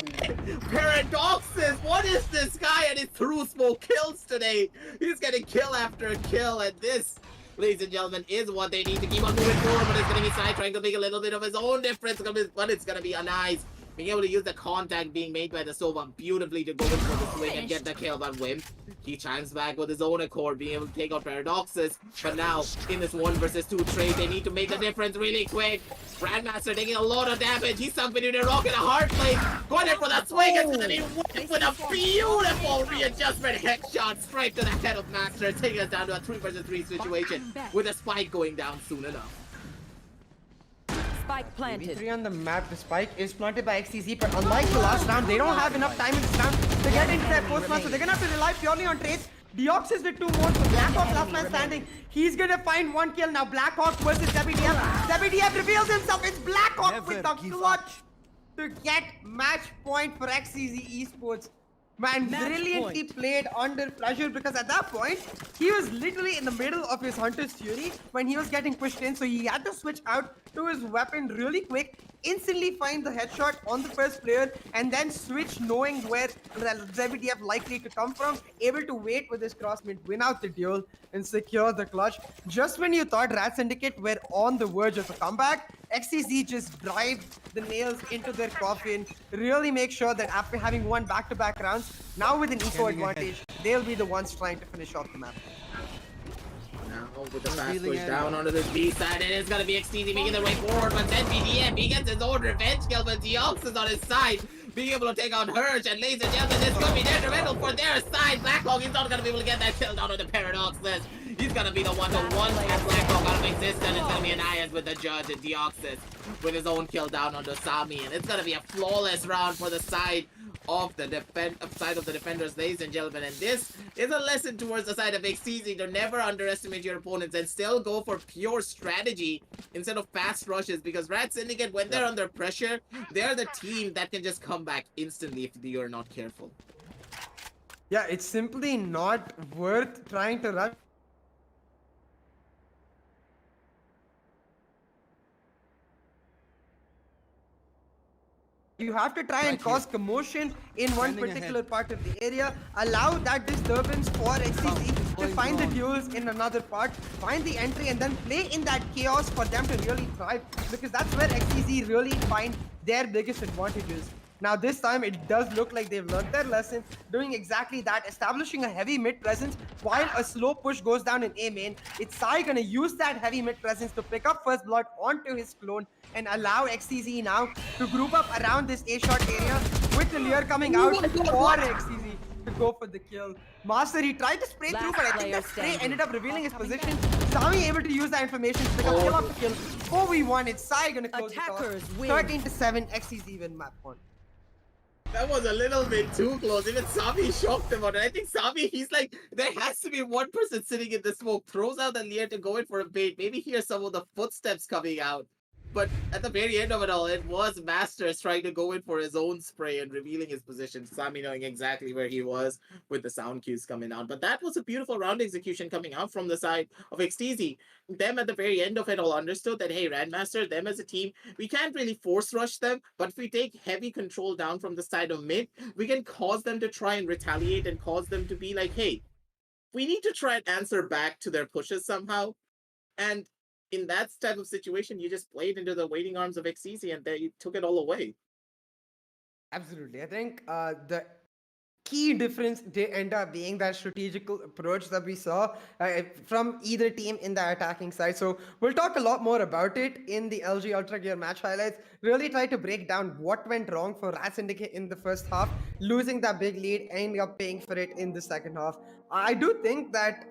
Paradoxes, what is this guy and his through smoke kills today? He's getting kill after kill, and this, ladies and gentlemen, is what they need to keep on moving forward, but it's going to be Sai trying to make a little bit of his own difference, but it's going to be a nice being able to use the contact being made by the Sova beautifully to go in for the swing and get the kill on Wim. He chimes back with his own accord, being able to take out Paradoxes. But now, in this 1 versus 2 trade, they need to make the difference really quick. Grandmaster taking a lot of damage. He's something to the rock in a hard place. Going in for the swing. It's gonna be Wim with a beautiful readjustment headshot straight to the head of Master, taking us down to a 3 versus 3 situation with a spike going down soon enough. Spike planted. 3 on the map. The spike is planted by XTZ, but unlike the last round, they don't have enough time in this round to get into their postman, so they're gonna have to rely purely on trades. Deox is with 2 more, so Blackhawk last man standing. He's gonna find 1 kill now. Blackhawk versus ZBDF. ZBDF reveals himself. It's Blackhawk with the clutch to get match point for XTZ Esports. Man, brilliantly played under pressure, because at that point, he was literally in the middle of his Hunter's Fury when he was getting pushed in, so he had to switch out to his weapon really quick, instantly find the headshot on the first player, and then switch knowing where ZBDF likely to come from, able to wait with his crossmate, win out the duel, and secure the clutch. Just when you thought RAD Syndicate were on the verge of a comeback, XTZ just drive the nails into their coffin, really make sure that after having won back-to-back rounds, now with an eco advantage, they'll be the ones trying to finish off the map. Now with the fast push down onto the B side, it is going to be XTZ making their way forward, but then BDM, he gets his own revenge kill, but Deox is on his side, being able to take out Hurge, and ladies and gentlemen, this could be detrimental for their side. Blackhawk is not going to be able to get that kill down on the Paradoxes. He's going to be the one to one-tap Blackhawk out of existence. It's going to be an Ayaz with the judge and Deoxys with his own kill down onto Sami, and it's going to be a flawless round for the side of the defenders, ladies and gentlemen. And this is a lesson towards the side of XTZ to never underestimate your opponents and still go for pure strategy instead of fast rushes, because RAD Syndicate, when they're under pressure, they're the team that can just come back instantly if you're not careful. Yeah, it's simply not worth trying to rush. You have to try and cause commotion in one particular part of the area, allow that disturbance for XTZ to find the duels in another part, find the entry, and then play in that chaos for them to really thrive, because that's where XTZ really find their biggest advantages. Now this time it does look like they've learned their lesson, doing exactly that, establishing a heavy mid presence while a slow push goes down in A main. It's Sai gonna use that heavy mid presence to pick up first blood onto his clone and allow XTZ now to group up around this A shot area with the lure coming out for XTZ to go for the kill. Master, he tried to spray through, but I think that spray ended up revealing his position. Sami able to use that information to pick up kill after kill. 4v1, it's Sai gonna close the top. 13-7, XTZ win map 1. That was a little bit too close. Even Sami shocked him out. And I think Sami, he's like, there has to be one person sitting in the smoke, throws out the Lear to go in for a bait, maybe hear some of the footsteps coming out. But at the very end of it all, it was Masters trying to go in for his own spray and revealing his position. Sami knowing exactly where he was with the sound cues coming out. But that was a beautiful round execution coming out from the side of XTZ. Them at the very end of it all understood that, hey, Radmaster, them as a team, we can't really force rush them. But if we take heavy control down from the side of mid, we can cause them to try and retaliate and cause them to be like, hey, we need to try and answer back to their pushes somehow. And in that type of situation, you just played into the waiting arms of XTZ and they took it all away. Absolutely. I think the key difference did end up being that strategical approach that we saw from either team in the attacking side. So we'll talk a lot more about it in the LG Ultragear match highlights. Really try to break down what went wrong for RAD Syndicate in the first half, losing that big lead, ending up paying for it in the second half. I do think that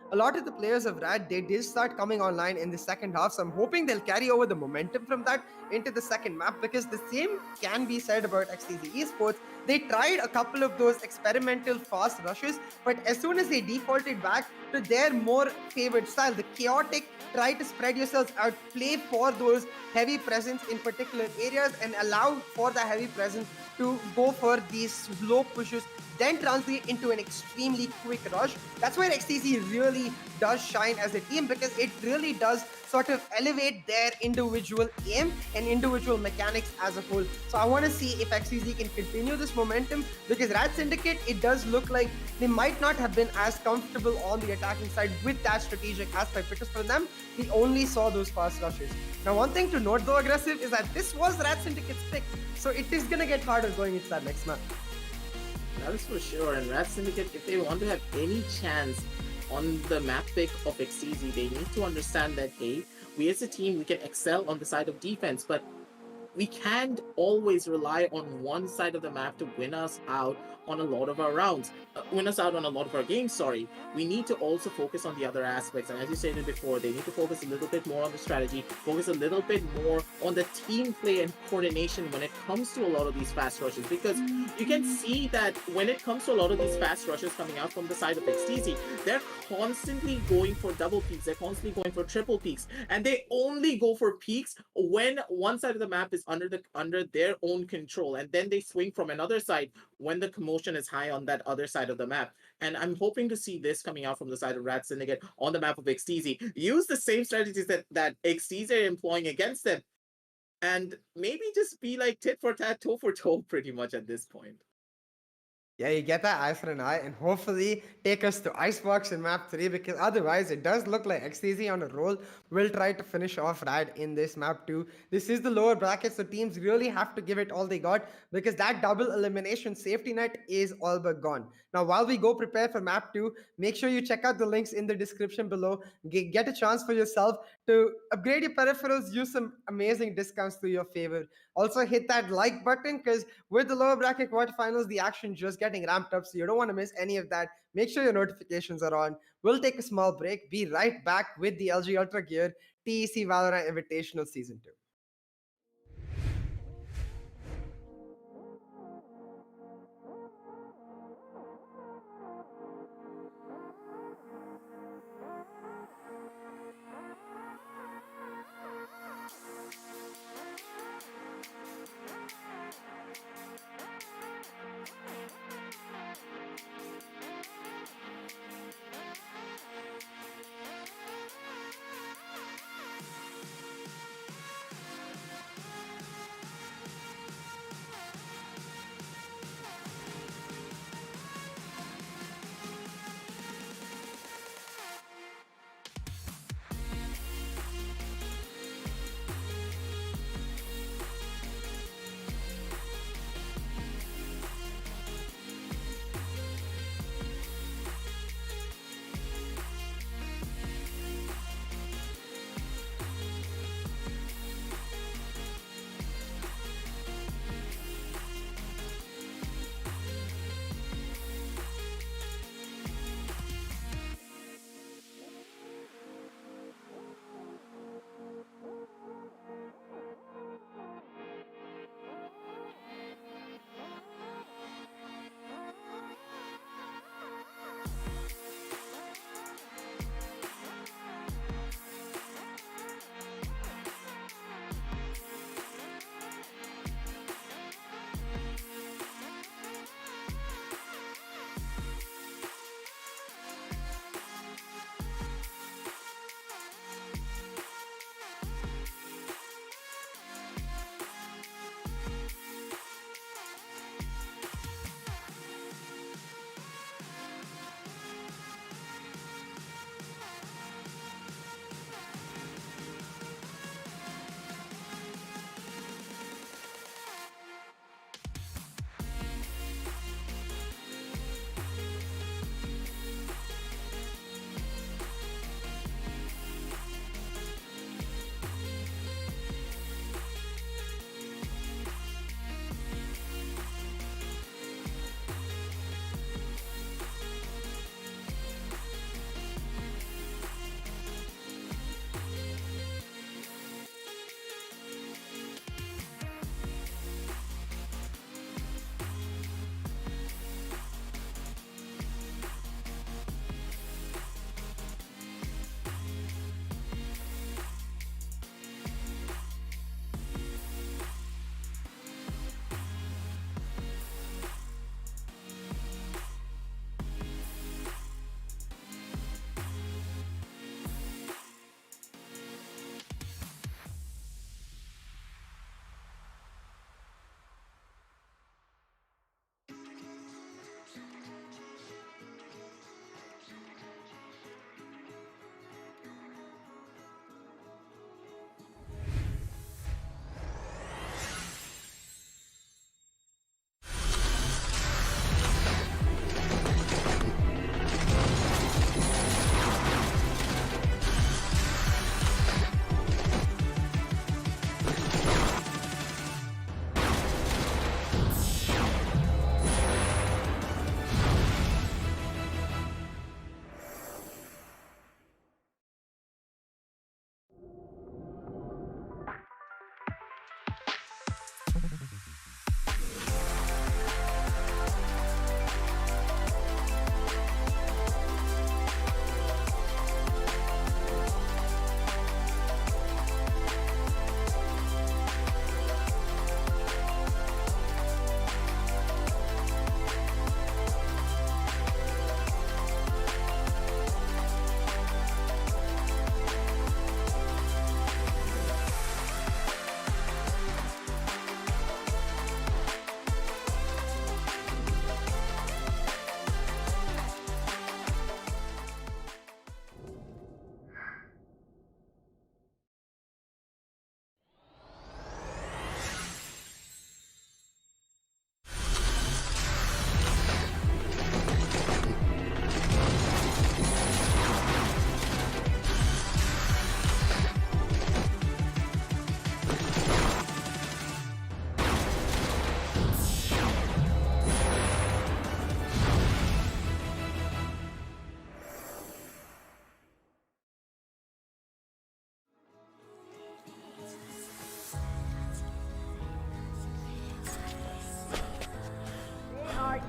a lot of the players of RAD, they did start coming online in the second half, so I'm hoping they'll carry over the momentum from that into the second map, because the same can be said about XTZ Esports. They tried a couple of those experimental fast rushes, but as soon as they defaulted back to their more favored style, the chaotic, try to spread yourselves out, play for those heavy presence in particular areas and allow for the heavy presence to go for these slow pushes, then translate into an extremely quick rush. That's where XTZ really does shine as a team, because it really does sort of elevate their individual aim and individual mechanics as a whole. So I want to see if XTZ can continue this momentum, because RAD Syndicate, it does look like they might not have been as comfortable on the attacking side with that strategic aspect, because for them, we only saw those fast rushes. Now, one thing to note though, Aggressive, is that this was RAD Syndicate's pick, so it is going to get harder going into that next map. That is for sure. And RAD Syndicate, if they want to have any chance on the map pick of XTZ, they need to understand that, hey, we as a team, we can excel on the side of defense, but we can't always rely on one side of the map to win us out on a lot of our rounds, win us out on a lot of our games, sorry. We need to also focus on the other aspects. And as you stated before, they need to focus a little bit more on the strategy, focus a little bit more on the team play and coordination when it comes to a lot of these fast rushes. Because you can see that when it comes to a lot of these fast rushes coming out from the side of XTZ, they're constantly going for double peaks, they're constantly going for triple peaks, and they only go for peaks when one side of the map is under their own control, and then they swing from another side when the commotion is high on that other side of the map. And I'm hoping to see this coming out from the side of RAD Syndicate on the map of XTZ. Use the same strategies that XTZ are employing against them, and maybe just be like tit for tat, toe for toe, pretty much at this point. Yeah, you get that eye for an eye, and hopefully take us to Icebox in map 3, because otherwise it does look like XTZ on a roll will try to finish off RAD in this map 2. This is the lower bracket, so teams really have to give it all they got, because that double elimination safety net is all but gone. Now, while we go prepare for map 2, make sure you check out the links in the description below. Get a chance for yourself to upgrade your peripherals, use some amazing discounts to your favor. Also, hit that like button, because with the lower bracket quarterfinals, the action just getting ramped up, so you don't want to miss any of that. Make sure your notifications are on. We'll take a small break. Be right back with the LG Ultragear TEC Valorant Invitational Season 2.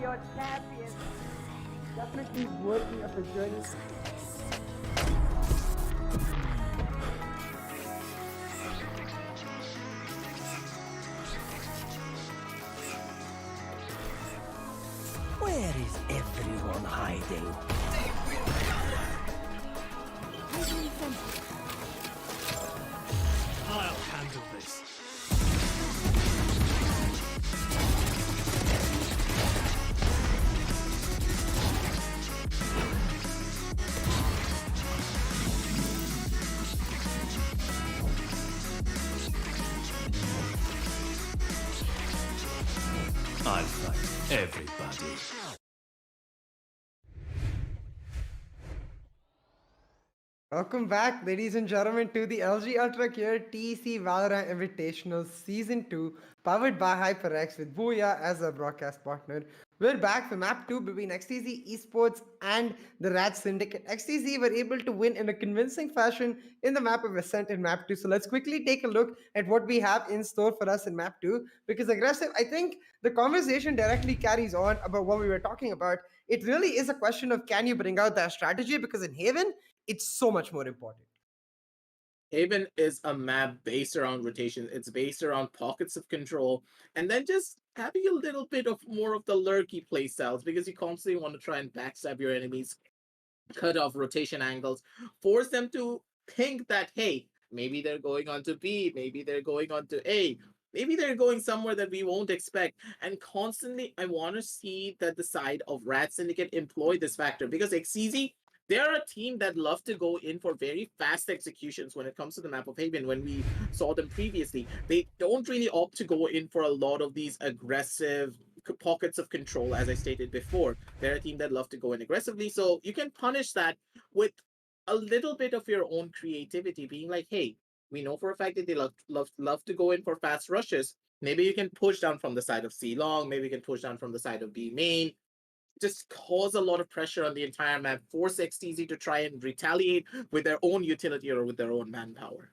your champion. Definitely worthy of a journey. Where is everyone hiding? I'll handle this. I'll fight everybody. Welcome back, ladies and gentlemen, to the LG Ultragear TEC Valorant Invitational Season 2, powered by HyperX with Booyah as a broadcast partner. We're back for Map 2 between XTZ Esports and the RAD Syndicate. XTZ were able to win in a convincing fashion in the map of Ascent in Map 2. So let's quickly take a look at what we have in store for us in Map 2. Because aggressive, I think the conversation directly carries on about what we were talking about. It really is a question of can you bring out that strategy? Because in Haven, it's so much more important. Haven is a map based around rotation. It's based around pockets of control, and then just having a little bit of more of the lurky playstyles because you constantly want to try and backstab your enemies, cut off rotation angles, force them to think that hey, maybe they're going on to B, maybe they're going on to A, maybe they're going somewhere that we won't expect. And constantly, I want to see that the side of Rat Syndicate employ this factor because XCZ, they're a team that love to go in for very fast executions when it comes to the map of Haven. When we saw them previously, they don't really opt to go in for a lot of these aggressive pockets of control, as I stated before. They're a team that love to go in aggressively, so you can punish that with a little bit of your own creativity, being like, hey, we know for a fact that they love to go in for fast rushes. Maybe you can push down from the side of C long, maybe you can push down from the side of B main, just cause a lot of pressure on the entire map, force XTZ to try and retaliate with their own utility or with their own manpower.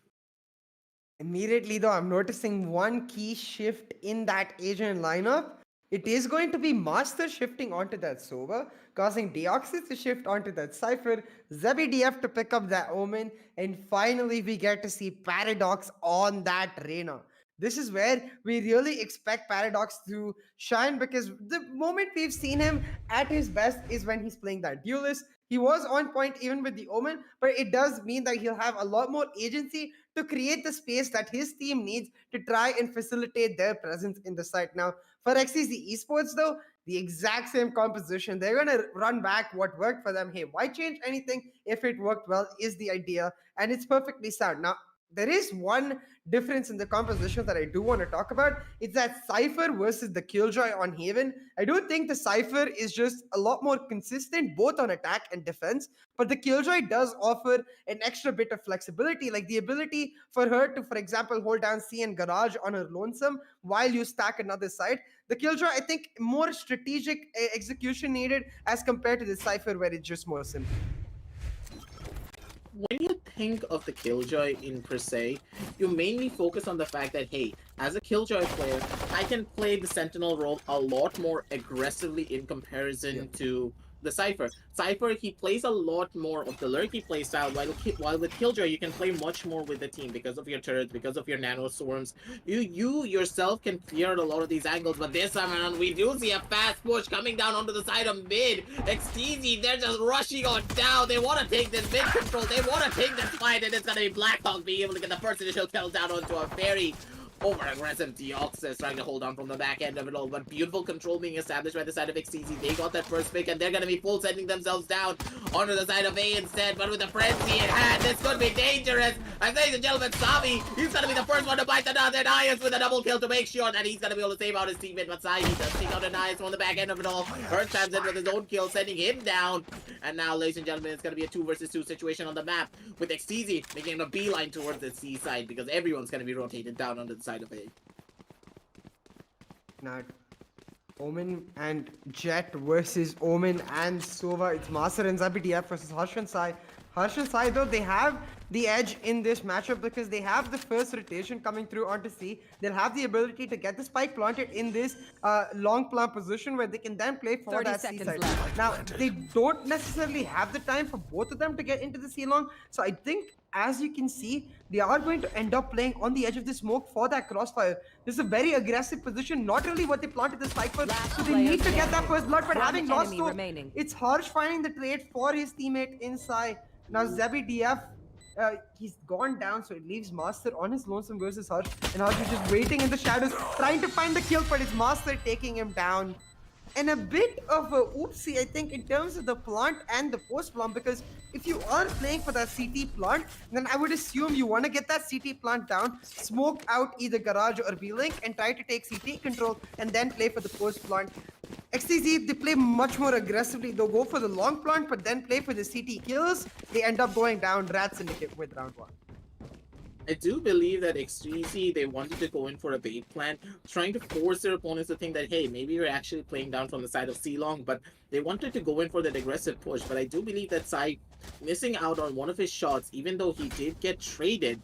Immediately, though, I'm noticing one key shift in that agent lineup. It is going to be Master shifting onto that Sova, causing Deoxys to shift onto that Cypher, ZBDF to pick up that Omen, and finally we get to see Paradox on that Reyna. This is where we really expect Paradox to shine because the moment we've seen him at his best is when he's playing that duelist. He was on point even with the Omen, but it does mean that he'll have a lot more agency to create the space that his team needs to try and facilitate their presence in the site. Now, for XTZ Esports, though, the exact same composition. They're going to run back what worked for them. Hey, why change anything if it worked well is the idea, and it's perfectly sound. Now, there is one difference in the composition that I do want to talk about. It's that Cypher versus the Killjoy on Haven. I do think the Cypher is just a lot more consistent, both on attack and defense, but the Killjoy does offer an extra bit of flexibility, like the ability for her to, for example, hold down C and Garage on her lonesome while you stack another side. The Killjoy, I think, more strategic execution needed as compared to the Cypher, where it's just more simple. When you think of the Killjoy in per se, you mainly focus on the fact that, hey, as a Killjoy player, I can play the Sentinel role a lot more aggressively in comparison to the Cypher. Cypher, he plays a lot more of the lurky playstyle, while with Killjoy, you can play much more with the team because of your turrets, because of your nano swarms. You yourself can clear out a lot of these angles, but this time around, we do see a fast push coming down onto the side of mid. XTZ, they're just rushing on down. They want to take this mid control. They want to take this fight, and it's going to be Blackhawk being able to get the first initial kill down onto a very over-aggressive Deoxys trying to hold on from the back end of it all, but beautiful control being established by the side of XTZ. They got that first pick, and they're going to be full sending themselves down onto the side of A instead, but with the frenzy in hand, this could be dangerous. And ladies and gentlemen, Sami, he's going to be the first one to bite the dust, and Ayas with a double kill to make sure that he's going to be able to save out his teammate, but Sai, he does take out an Ayas from the back end of it all. Hurt stands in with his own kill, sending him down, and now, ladies and gentlemen, it's going to be a 2 versus 2 situation on the map, with XTZ making a beeline towards the C side, because everyone's going to be rotated down onto the side of A. Now, Omen and Jet versus Omen and Sova. It's Master and ZBDF versus Harsh and Sai. Harsh and Sai, though, they have the edge in this matchup because they have the first rotation coming through onto C. They'll have the ability to get the spike planted in this long plant position where they can then play for 30 that C seconds side. left. Now, they don't necessarily have the time for both of them to get into the C long. So I think, as you can see, they are going to end up playing on the edge of the smoke for that crossfire. This is a very aggressive position, not really what they planted the spike for. Last So they player need to get that standing. first blood, but One having lost enemy though, remaining. it's harsh finding the trade for his teammate inside. Now Zebi DF, he's gone down, so it leaves Master on his lonesome versus Harsh, and Harsh is just waiting in the shadows, trying to find the kill, but it's Master taking him down. And a bit of a oopsie, I think, in terms of the plant and the post plant, because if you are playing for that CT plant, then I would assume you want to get that CT plant down, smoke out either garage or B-Link, and try to take CT control, and then play for the post plant. XTZ, they play much more aggressively. They'll go for the long plant, but then play for the CT kills. They end up going down RAD Syndicate with round 1. I do believe that XTZ, they wanted to go in for a bait plan, trying to force their opponents to think that, hey, maybe we're actually playing down from the side of C-Long, but they wanted to go in for that aggressive push. But I do believe that Sai missing out on one of his shots, even though he did get traded,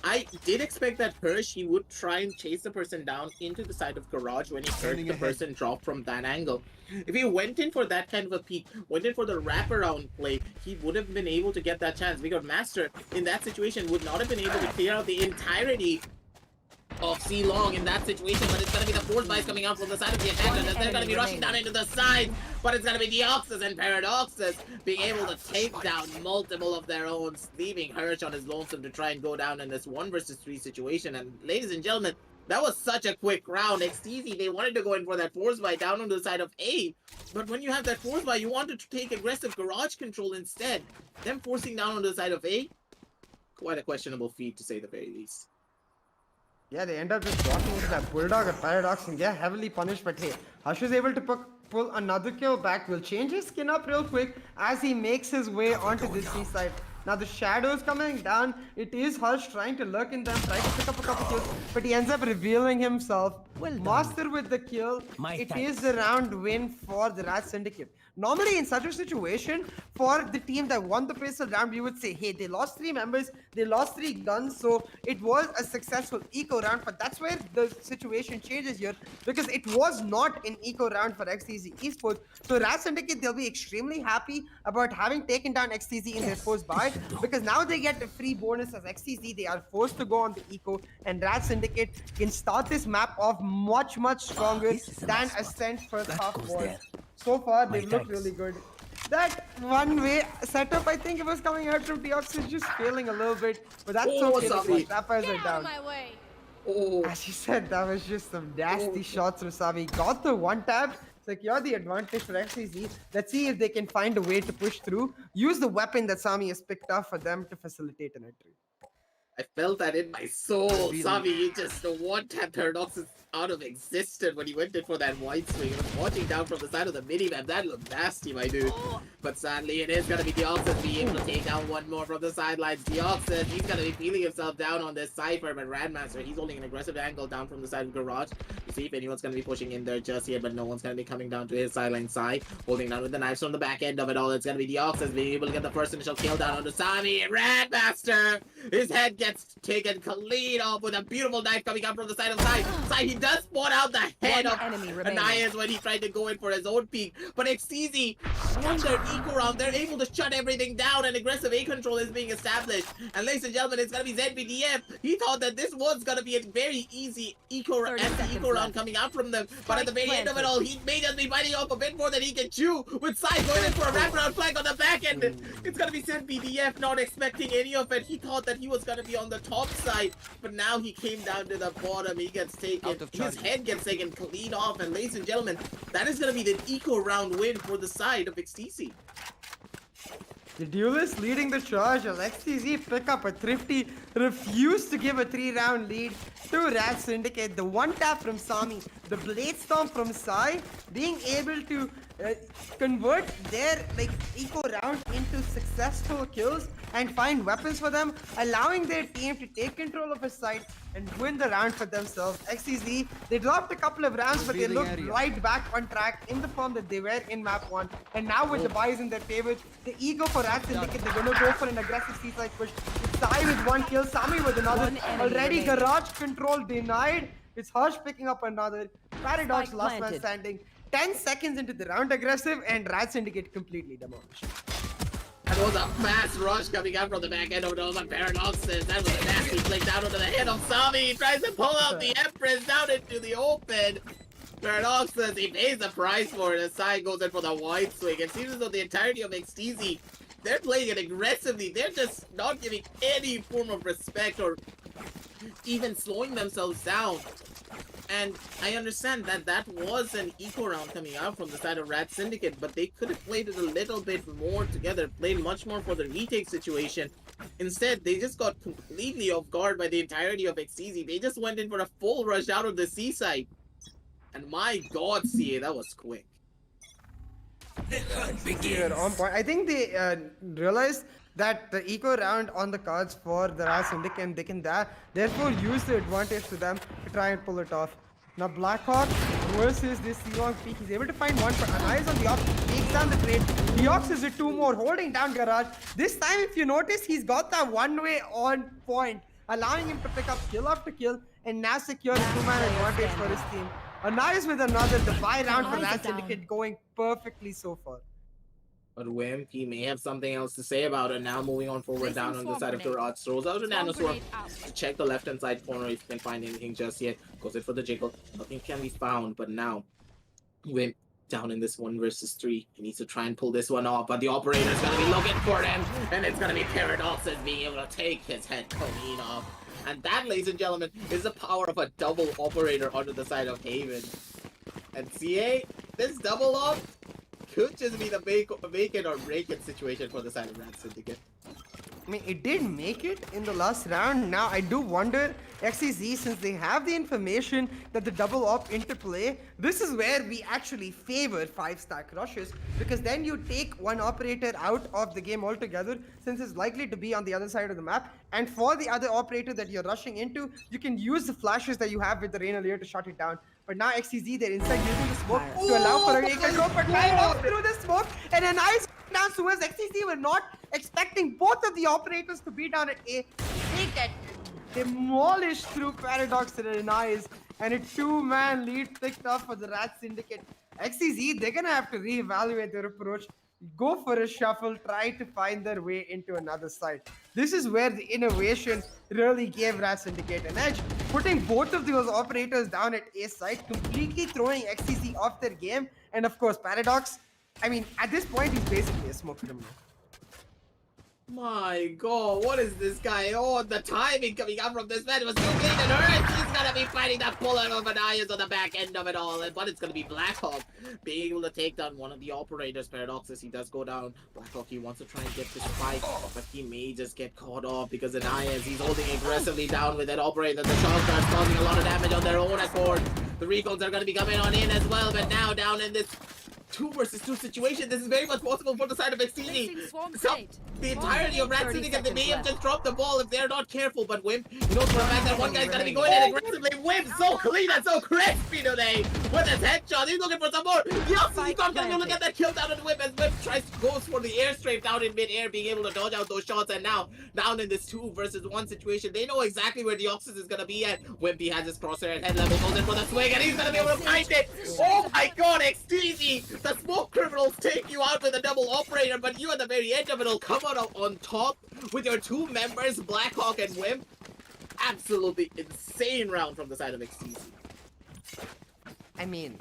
I did expect that Hirsch, he would try and chase the person down into the side of garage when he heard the person drop from that angle. If he went in for that kind of a peek, went in for the wraparound play, he would have been able to get that chance. Because Master, in that situation, would not have been able to clear out the entirety of C-Long in that situation, but it's going to be the force bias coming out from the side of the attacker, and they're going to be rushing down into the side, but it's going to be Deoxys and Paradoxus being able to take down multiple of their own, leaving Hirsch on his lonesome to try and go down in this 1 versus 3 situation. And ladies and gentlemen, that was such a quick round. XTZ, they wanted to go in for that force buy down on the side of A, but when you have that force buy, you wanted to take aggressive garage control instead. Them forcing down on the side of A, quite a questionable feat to say the very least. Yeah, they end up just walking into that Bulldog or Paradox and get heavily punished, but hey, Hush is able to pull another kill back. Will change his skin up real quick as he makes his way onto the C side. Now the shadows coming down, it is Hush trying to lurk in them, trying to pick up a couple kills, but he ends up revealing himself. Well done. Master with the kill. It is the round win for the RAD Syndicate. Normally in such a situation, for the team that won the pistol round, we would say, hey, they lost 3 members, they lost 3 guns, so it was a successful eco round, but that's where the situation changes here, because it was not an eco round for XTZ Esports. So RAD Syndicate, they'll be extremely happy about having taken down XTZ in their first buy, because now they get a free bonus as XTZ, they are forced to go on the eco, and RAD Syndicate can start this map off much stronger than Ascent first half was. So far, they've looked really good. That one-way setup, I think it was coming out from Deoxys, just failing a little bit, but that's okay because Sapphires are down. Oh, As you said, that was just some nasty shots from Sami. Got the one tap, secure the advantage for XTZ. Let's see if they can find a way to push through. Use the weapon that Sami has picked up for them to facilitate an entry. I felt that in my soul. Sami, you just one-tap Paradoxus out of existence when he went in for that white swing. He was watching down from the side of the mini-map. That looked nasty, my dude. But sadly, it is going to be Deoxys being able to take down one more from the sidelines. Deoxys, he's going to be feeling himself down on this Cypher, but Radmaster, he's holding an aggressive angle down from the side of Garage to see if anyone's going to be pushing in there just yet, but no one's going to be coming down to his sideline side, holding down with the knives from the back end of it all. It's going to be Deoxys being able to get the first initial kill down on the Sami. Radmaster, his head gets taken clean off with a beautiful knife coming out from the side of Sai. Sai, he does spawn out the head of Anais when he tried to go in for his own peak, but XTZ won their eco round. They're able to shut everything down, and aggressive A control is being established. And ladies and gentlemen, it's gonna be ZBDF. He thought that this was gonna be a very easy eco round coming out from them, but at the very end of it all, he may just be biting off a bit more than he can chew. With Sai going in for a wraparound flank on the back end, it's gonna be ZBDF not expecting any of it. He thought that he was gonna be on the top side, but now he came down to the bottom. He gets taken, his head gets taken clean off, and ladies and gentlemen, that is gonna be the eco round win for the side of XTC. The duelist leading the charge as XTZ pick up a thrifty, refuse to give a 3-round lead to RAD Syndicate. The one tap from Sami, the blade storm from Sai, being able to convert their eco round into successful kills and find weapons for them, allowing their team to take control of his side and win the round for themselves. XTZ, they dropped a couple of rounds, but they looked right back on track in the form that they were in map 1. And now with the buys in their favor, the ego for RAD Syndicate, they're gonna go for an aggressive C-side push. Sai with one kill, Sami with another. One enemy Already remaining. garage control denied. It's Harsh picking up another. Paradox Spike last man planted. standing. 10 seconds into the round aggressive and RAD Syndicate completely demolished. That was a fast rush coming out from the back end of the Paradoxes. That was a nasty flick down onto the head of Sami. He tries to pull out the Empress down into the open. Paradoxes, he pays the price for it. Asai goes in for the wide swing. It seems as though the entirety of XTZ, they're playing it aggressively. They're just not giving any form of respect or even slowing themselves down. And I understand that that was an eco round coming out from the side of RAD Syndicate, but they could have played it a little bit more together, played much more for the retake situation. Instead, they just got completely off guard by the entirety of XTZ. They just went in for a full rush out of the seaside. And my god, CA, that was quick. You're on point. I think they realized that the eco round on the cards for the RAD Syndicate and they can therefore use the advantage to them to try and pull it off. Now Blackhawk versus this Seawong Peak. He's able to find one for Anais on the off, takes down the trade. Deox is with two more, holding down Garage. This time, if you notice, he's got that one-way on point, allowing him to pick up kill after kill and now secure a two-man advantage for his team. Anais with another, the buy round for RAD Syndicate going perfectly so far. But Wimp, he may have something else to say about it. Now moving on forward down on the side of the Rod. Throws out a Nanoswarm to check the left-hand side corner if he can find anything just yet. Goes in for the jiggle. Nothing can be found, but now Wimp down in this 1 versus 3. He needs to try and pull this one off, but the operator's gonna be looking for him, and it's gonna be Paradoxes being able to take his head clean off. And that, ladies and gentlemen, is the power of a double operator onto the side of Haven. And CA, this double op could just be the make it or break it situation for the side of RAD Syndicate. I mean, it did make it in the last round. Now, I do wonder, XTZ, since they have the information that the double op into play, this is where we actually favor 5-stack rushes, because then you take one operator out of the game altogether, since it's likely to be on the other side of the map, and for the other operator that you're rushing into, you can use the flashes that you have with the Reina layer to shut it down. But now XTZ, they're inside using the smoke to allow for a control, but right off through the smoke, and a nice down Suez. XTZ were not expecting both of the operators to be down at A. They get demolished through Paradox and Anais, and a two-man lead picked up for the RAD Syndicate. XTZ, they're gonna have to reevaluate their approach, go for a shuffle, try to find their way into another side. This is where the innovation really gave RAD Syndicate an edge, putting both of those operators down at A side, completely throwing XTZ off their game, and of course Paradox, I mean, at this point, he's basically a smoke criminal. My god, what is this guy? Oh, the timing coming out from this man was so clean and hurt. He's gonna be fighting that bullet of Anais on the back end of it all. But it's gonna be Blackhawk being able to take down one of the operators. Paradoxes, he does go down. Blackhawk, he wants to try and get this fight, but he may just get caught off because Anais, he's holding aggressively down with that operator. The shotgun's causing a lot of damage on their own accord. The recalls are gonna be coming on in as well, but now down in this 2 versus 2 situation, this is very much possible for the side of XTZ. The entirety of RAD Syndicate, they may have just dropped the ball if they're not careful, but Wimp, you know for a fact that one guy's gonna be going in aggressively. Wimp, so clean and so crispy today with his headshot. He's looking for some more. Yes, he's not gonna look at that kill down on Wimp as Wimp goes for the airstrike down in mid-air, being able to dodge out those shots. And now, down in this 2 versus 1 situation, they know exactly where the Oxys is gonna be at. Wimpy has his crosshair at head level, goes in for the swing, and he's gonna be able to find it. Oh my god, XTZ! The smoke criminals take you out with a double operator, but you at the very end of it will come out on top with your 2 members, Blackhawk and Wimp. Absolutely insane round from the side of XTZ. I mean,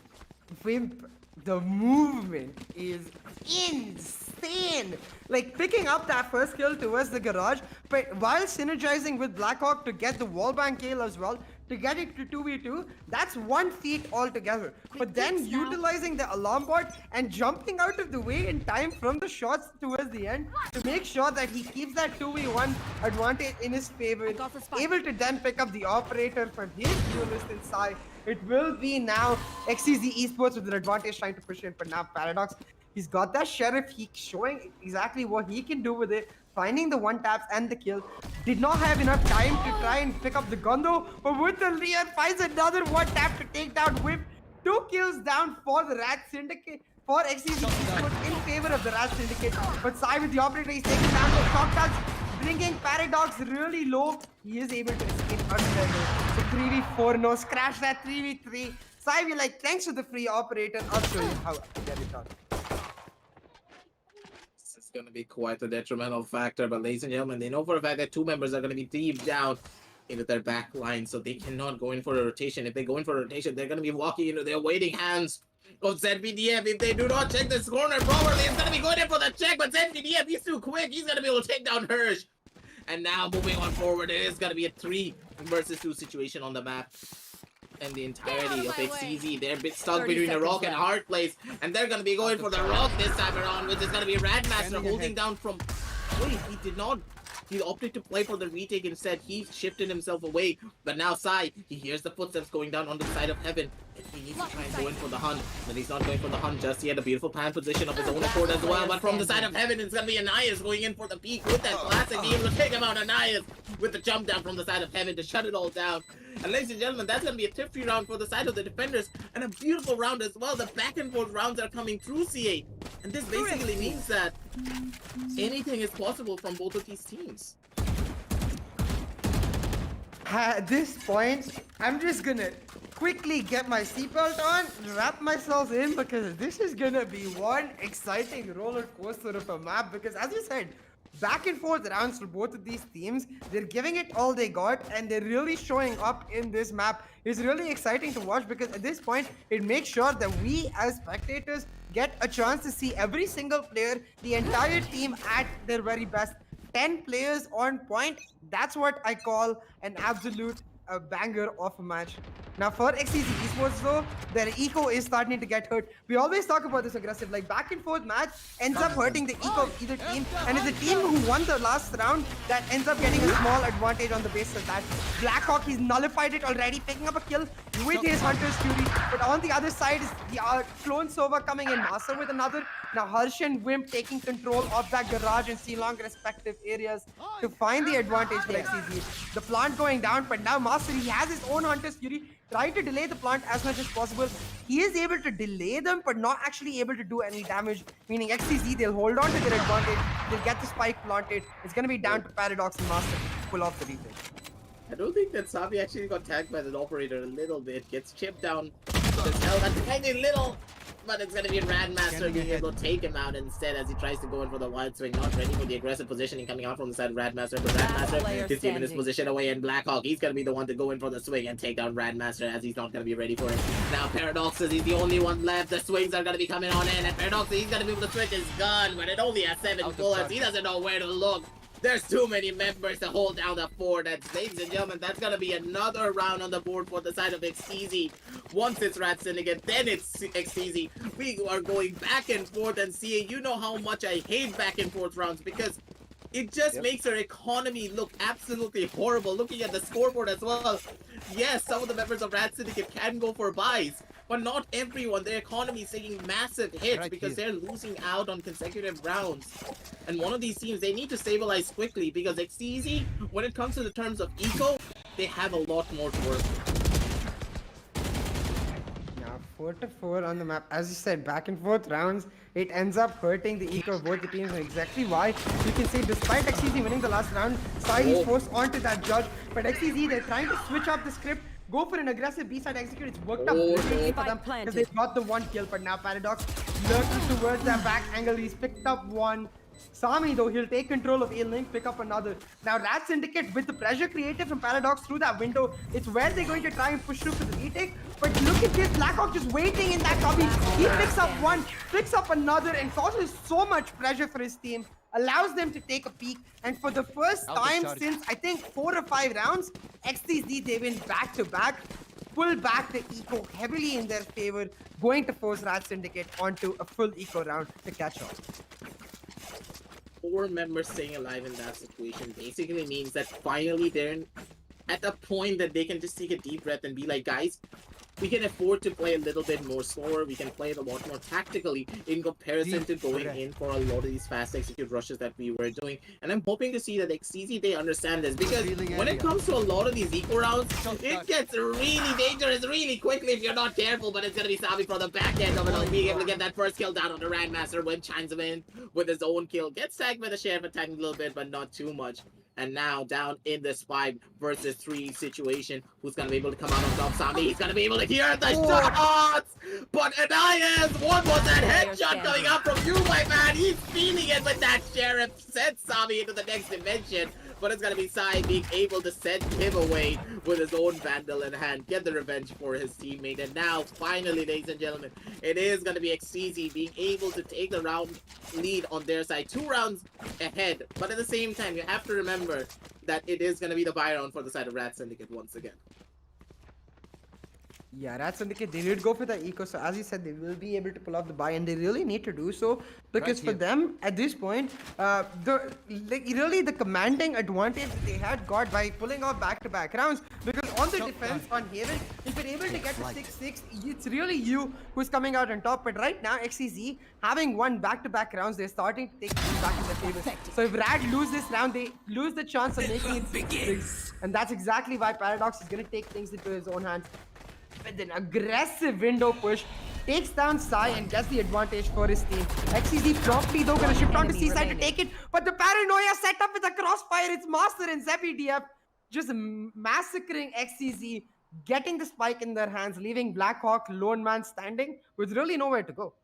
Wimp, the movement is insane. Like picking up that first kill towards the garage, but while synergizing with Blackhawk to get the wallbang kill as well, to get it to 2v2, that's 1 feat altogether. But then utilizing the alarm bot and jumping out of the way in time from the shots towards the end to make sure that he keeps that 2v1 advantage in his favor, able to then pick up the operator for his duelist inside. It will be now XTZ Esports with an advantage trying to push in, but now Paradox, he's got that Sheriff, he's showing exactly what he can do with it, finding the 1-taps and the kill. Did not have enough time to try and pick up the gun though, but with the rear finds another 1-tap to take down Whip. 2 kills down for the RAD Syndicate, for XTZ Esports in favor of the RAD Syndicate. But Sai with the operator, he's taking down the shotguns. bringing Paradox really low. He is able to escape under the so 3v4, no scratch that 3v3. Sai, we like, thanks to the free operator. I'll show you how to get it done. This is going to be quite a detrimental factor, but ladies and gentlemen, they know for a fact that two members are going to be deep down into their back line, so they cannot go in for a rotation. If they go in for a rotation, they're going to be walking into their waiting hands of ZBDF. If they do not check this corner properly, it's going to be going in for the check, but ZBDF, he's too quick. He's going to be able to take down Hirsch. And now moving on forward, it is going to be a 3 versus 2 situation on the map. And the entirety of XTZ, they're a bit stuck between a rock and a hard place, and they're going to be going for the rock this time around, which is going to be Rad Master holding down from... Wait, he did not... He opted to play for the retake instead. He shifted himself away. But now Sai, he hears the footsteps going down on the side of heaven. And he needs to try and go in for the hunt. But he's not going for the hunt just yet. A beautiful pan position of his own accord as well. But from the side of heaven, it's going to be Anais going in for the peak with that classic. Be able to take him out. Anais with the jump down from the side of heaven to shut it all down. And ladies and gentlemen, that's going to be a tipsy round for the side of the defenders. And a beautiful round as well. The back and forth rounds are coming through C8. And this basically means that anything is possible from both of these teams. At this point, I'm just gonna quickly get my seatbelt on, wrap myself in, because this is gonna be one exciting roller coaster of a map. Because as you said, back and forth rounds for both of these teams, they're giving it all they got, and they're really showing up in this map. It's really exciting to watch, because at this point, it makes sure that we as spectators get a chance to see every single player, the entire team at their very best. 10 players on point, that's what I call an absolute banger of a match. Now for XTZ Esports though, their eco is starting to get hurt. We always talk about this aggressive, like back and forth match ends up hurting the eco of either team, and it's the team who won the last round that ends up getting a small advantage on the basis of that. Blackhawk, he's nullified it already, picking up a kill with his Hunter's Fury, but on the other side is the Clone Sova coming in, Master with another. Now Harsh and Wimp taking control of that garage and Ceylon respective areas to find the advantage for XTZ. The plant going down, but now Master, he has his own Hunter's Fury, trying to delay the plant as much as possible. He is able to delay them, but not actually able to do any damage, meaning XTZ, they'll hold on to their advantage, they'll get the spike planted. It's going to be down to Paradox and Master to pull off the retake. I don't think that Sabi actually got tagged by the operator a little bit. Gets chipped down. Just held a tiny little, but it's going to be Rad Master being able to take him out instead as he tries to go in for the wide swing. Not ready for the aggressive positioning coming out from the side of Rad Master. But Rad Master is giving his position away, and Blackhawk, he's going to be the one to go in for the swing and take down Rad Master as he's not going to be ready for it. Now Paradox says he's the only one left. The swings are going to be coming on in, and Paradox, he's going to be able to switch his gun, but it only has 7 bullets. He doesn't know where to look. There's too many members to hold down the fort. And ladies and gentlemen, that's going to be another round on the board for the side of XTZ. Once it's Rad Syndicate, then it's XTZ. We are going back and forth, and seeing, you know how much I hate back and forth rounds, because it just makes our economy look absolutely horrible. Looking at the scoreboard as well. Yes, some of the members of Rad Syndicate can go for buys, but not everyone. Their economy is taking massive hits because they're losing out on consecutive rounds. And one of these teams, they need to stabilize quickly, because XTZ, when it comes to the terms of eco, they have a lot more to work with. Now 4-4 on the map. As you said, back and forth rounds, it ends up hurting the eco of both the teams, and exactly why you can say despite XTZ winning the last round, Sai is forced onto that judge, but XTZ, they're trying to switch up the script, go for an aggressive B-side execute. It's worked out brilliantly for them because they got the one kill, but now Paradox lurking towards that back angle. He's picked up one. Sami though, he'll take control of A-Link, pick up another. Now Rad Syndicate, with the pressure created from Paradox through that window, it's where they're going to try and push through for the retake. But look at this, Blackhawk just waiting in that cubby. He picks up one, picks up another, and causes so much pressure for his team. Allows them to take a peek, and for the first time since I think 4 or 5 rounds, XTZ, they win back-to-back, pull back the eco heavily in their favor, going to force Rad Syndicate onto a full eco round to catch up. 4 members staying alive in that situation basically means that finally they're at a point that they can just take a deep breath and be like, guys, we can afford to play a little bit more slower. We can play it a lot more tactically in comparison to going in for a lot of these fast execute rushes that we were doing. And I'm hoping to see that XTZ, they understand this, because when it comes to a lot of these eco rounds, it gets really dangerous really quickly if you're not careful. But it's gonna be Sami from the back end of it all, being able to get that first kill down on the Rad Master when chimes him in with his own kill. Gets tagged by the Sheriff, attacking a little bit, but not too much. And now down in this 5 versus 3 situation, who's gonna be able to come out on top? Sami, he's gonna be able to hear the shots! But Anais, what was that headshot coming up from you, my man? He's feeling it with that Sheriff. Sent Sami into the next dimension. But it's gonna be Sai being able to send him away with his own Vandal in hand, get the revenge for his teammate. And now, finally, ladies and gentlemen, it is gonna be XTZ being able to take the round lead on their side. 2 rounds ahead, but at the same time, you have to remember that it is gonna be the buy round for the side of RAD Syndicate once again. Yeah, RAD Syndicate, they did go for the eco, so as you said, they will be able to pull off the buy, and they really need to do so, because for them, at this point, really the commanding advantage that they had got by pulling off back-to-back rounds, because on the defense on Haven, if you're able to get to 6-6, it's really you who's coming out on top. But right now, XTZ, having won back-to-back rounds, they're starting to take things back in their favor. So if RAD lose this round, they lose the chance of making it 6-6, and that's exactly why Paradox is going to take things into his own hands. With an aggressive window push, takes down Sai and gets the advantage for his team. XTZ promptly though gonna shift on to C-side to take it, but the paranoia set up with a crossfire. It's Master and ZBDF just massacring XTZ, getting the spike in their hands, leaving Blackhawk lone man standing with really nowhere to go.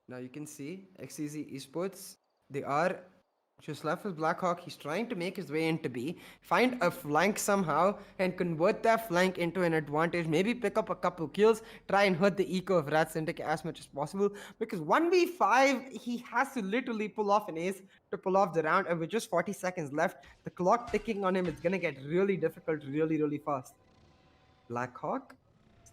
Now you can see XTZ Esports, they are just left with Blackhawk. He's trying to make his way into B, find a flank somehow, and convert that flank into an advantage. Maybe pick up a couple kills, try and hurt the eco of RAD Syndicate as much as possible. Because 1v5, he has to literally pull off an ace to pull off the round. And with just 40 seconds left, the clock ticking on him, it's going to get really difficult really fast. Blackhawk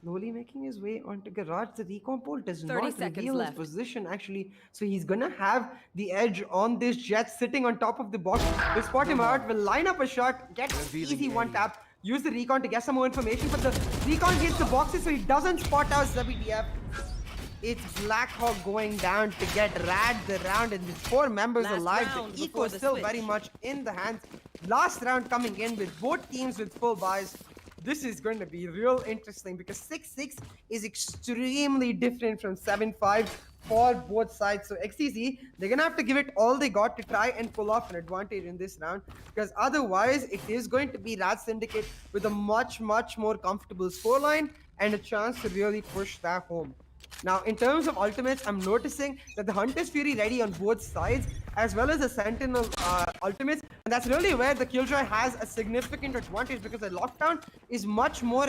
slowly making his way onto Garage. The recon pole does not reveal his position actually, so he's gonna have the edge on this Jet sitting on top of the box. Will spot him out, will line up a shot, get easy one tap, use the recon to get some more information, but the recon hits the boxes so he doesn't spot out ZBDF. It's Blackhawk going down to get RAD the round, and with 4 members alive, the eco is still very much in the hands. Last round coming in with both teams with full buys. This is going to be real interesting because 6-6 is extremely different from 7-5 for both sides. So XTZ, they're going to have to give it all they got to try and pull off an advantage in this round, because otherwise it is going to be RAD Syndicate with a much more comfortable scoreline and a chance to really push that home. Now, in terms of ultimates, I'm noticing that the Hunter's Fury ready on both sides, as well as the Sentinel ultimates, and that's really where the Killjoy has a significant advantage, because the lockdown is much more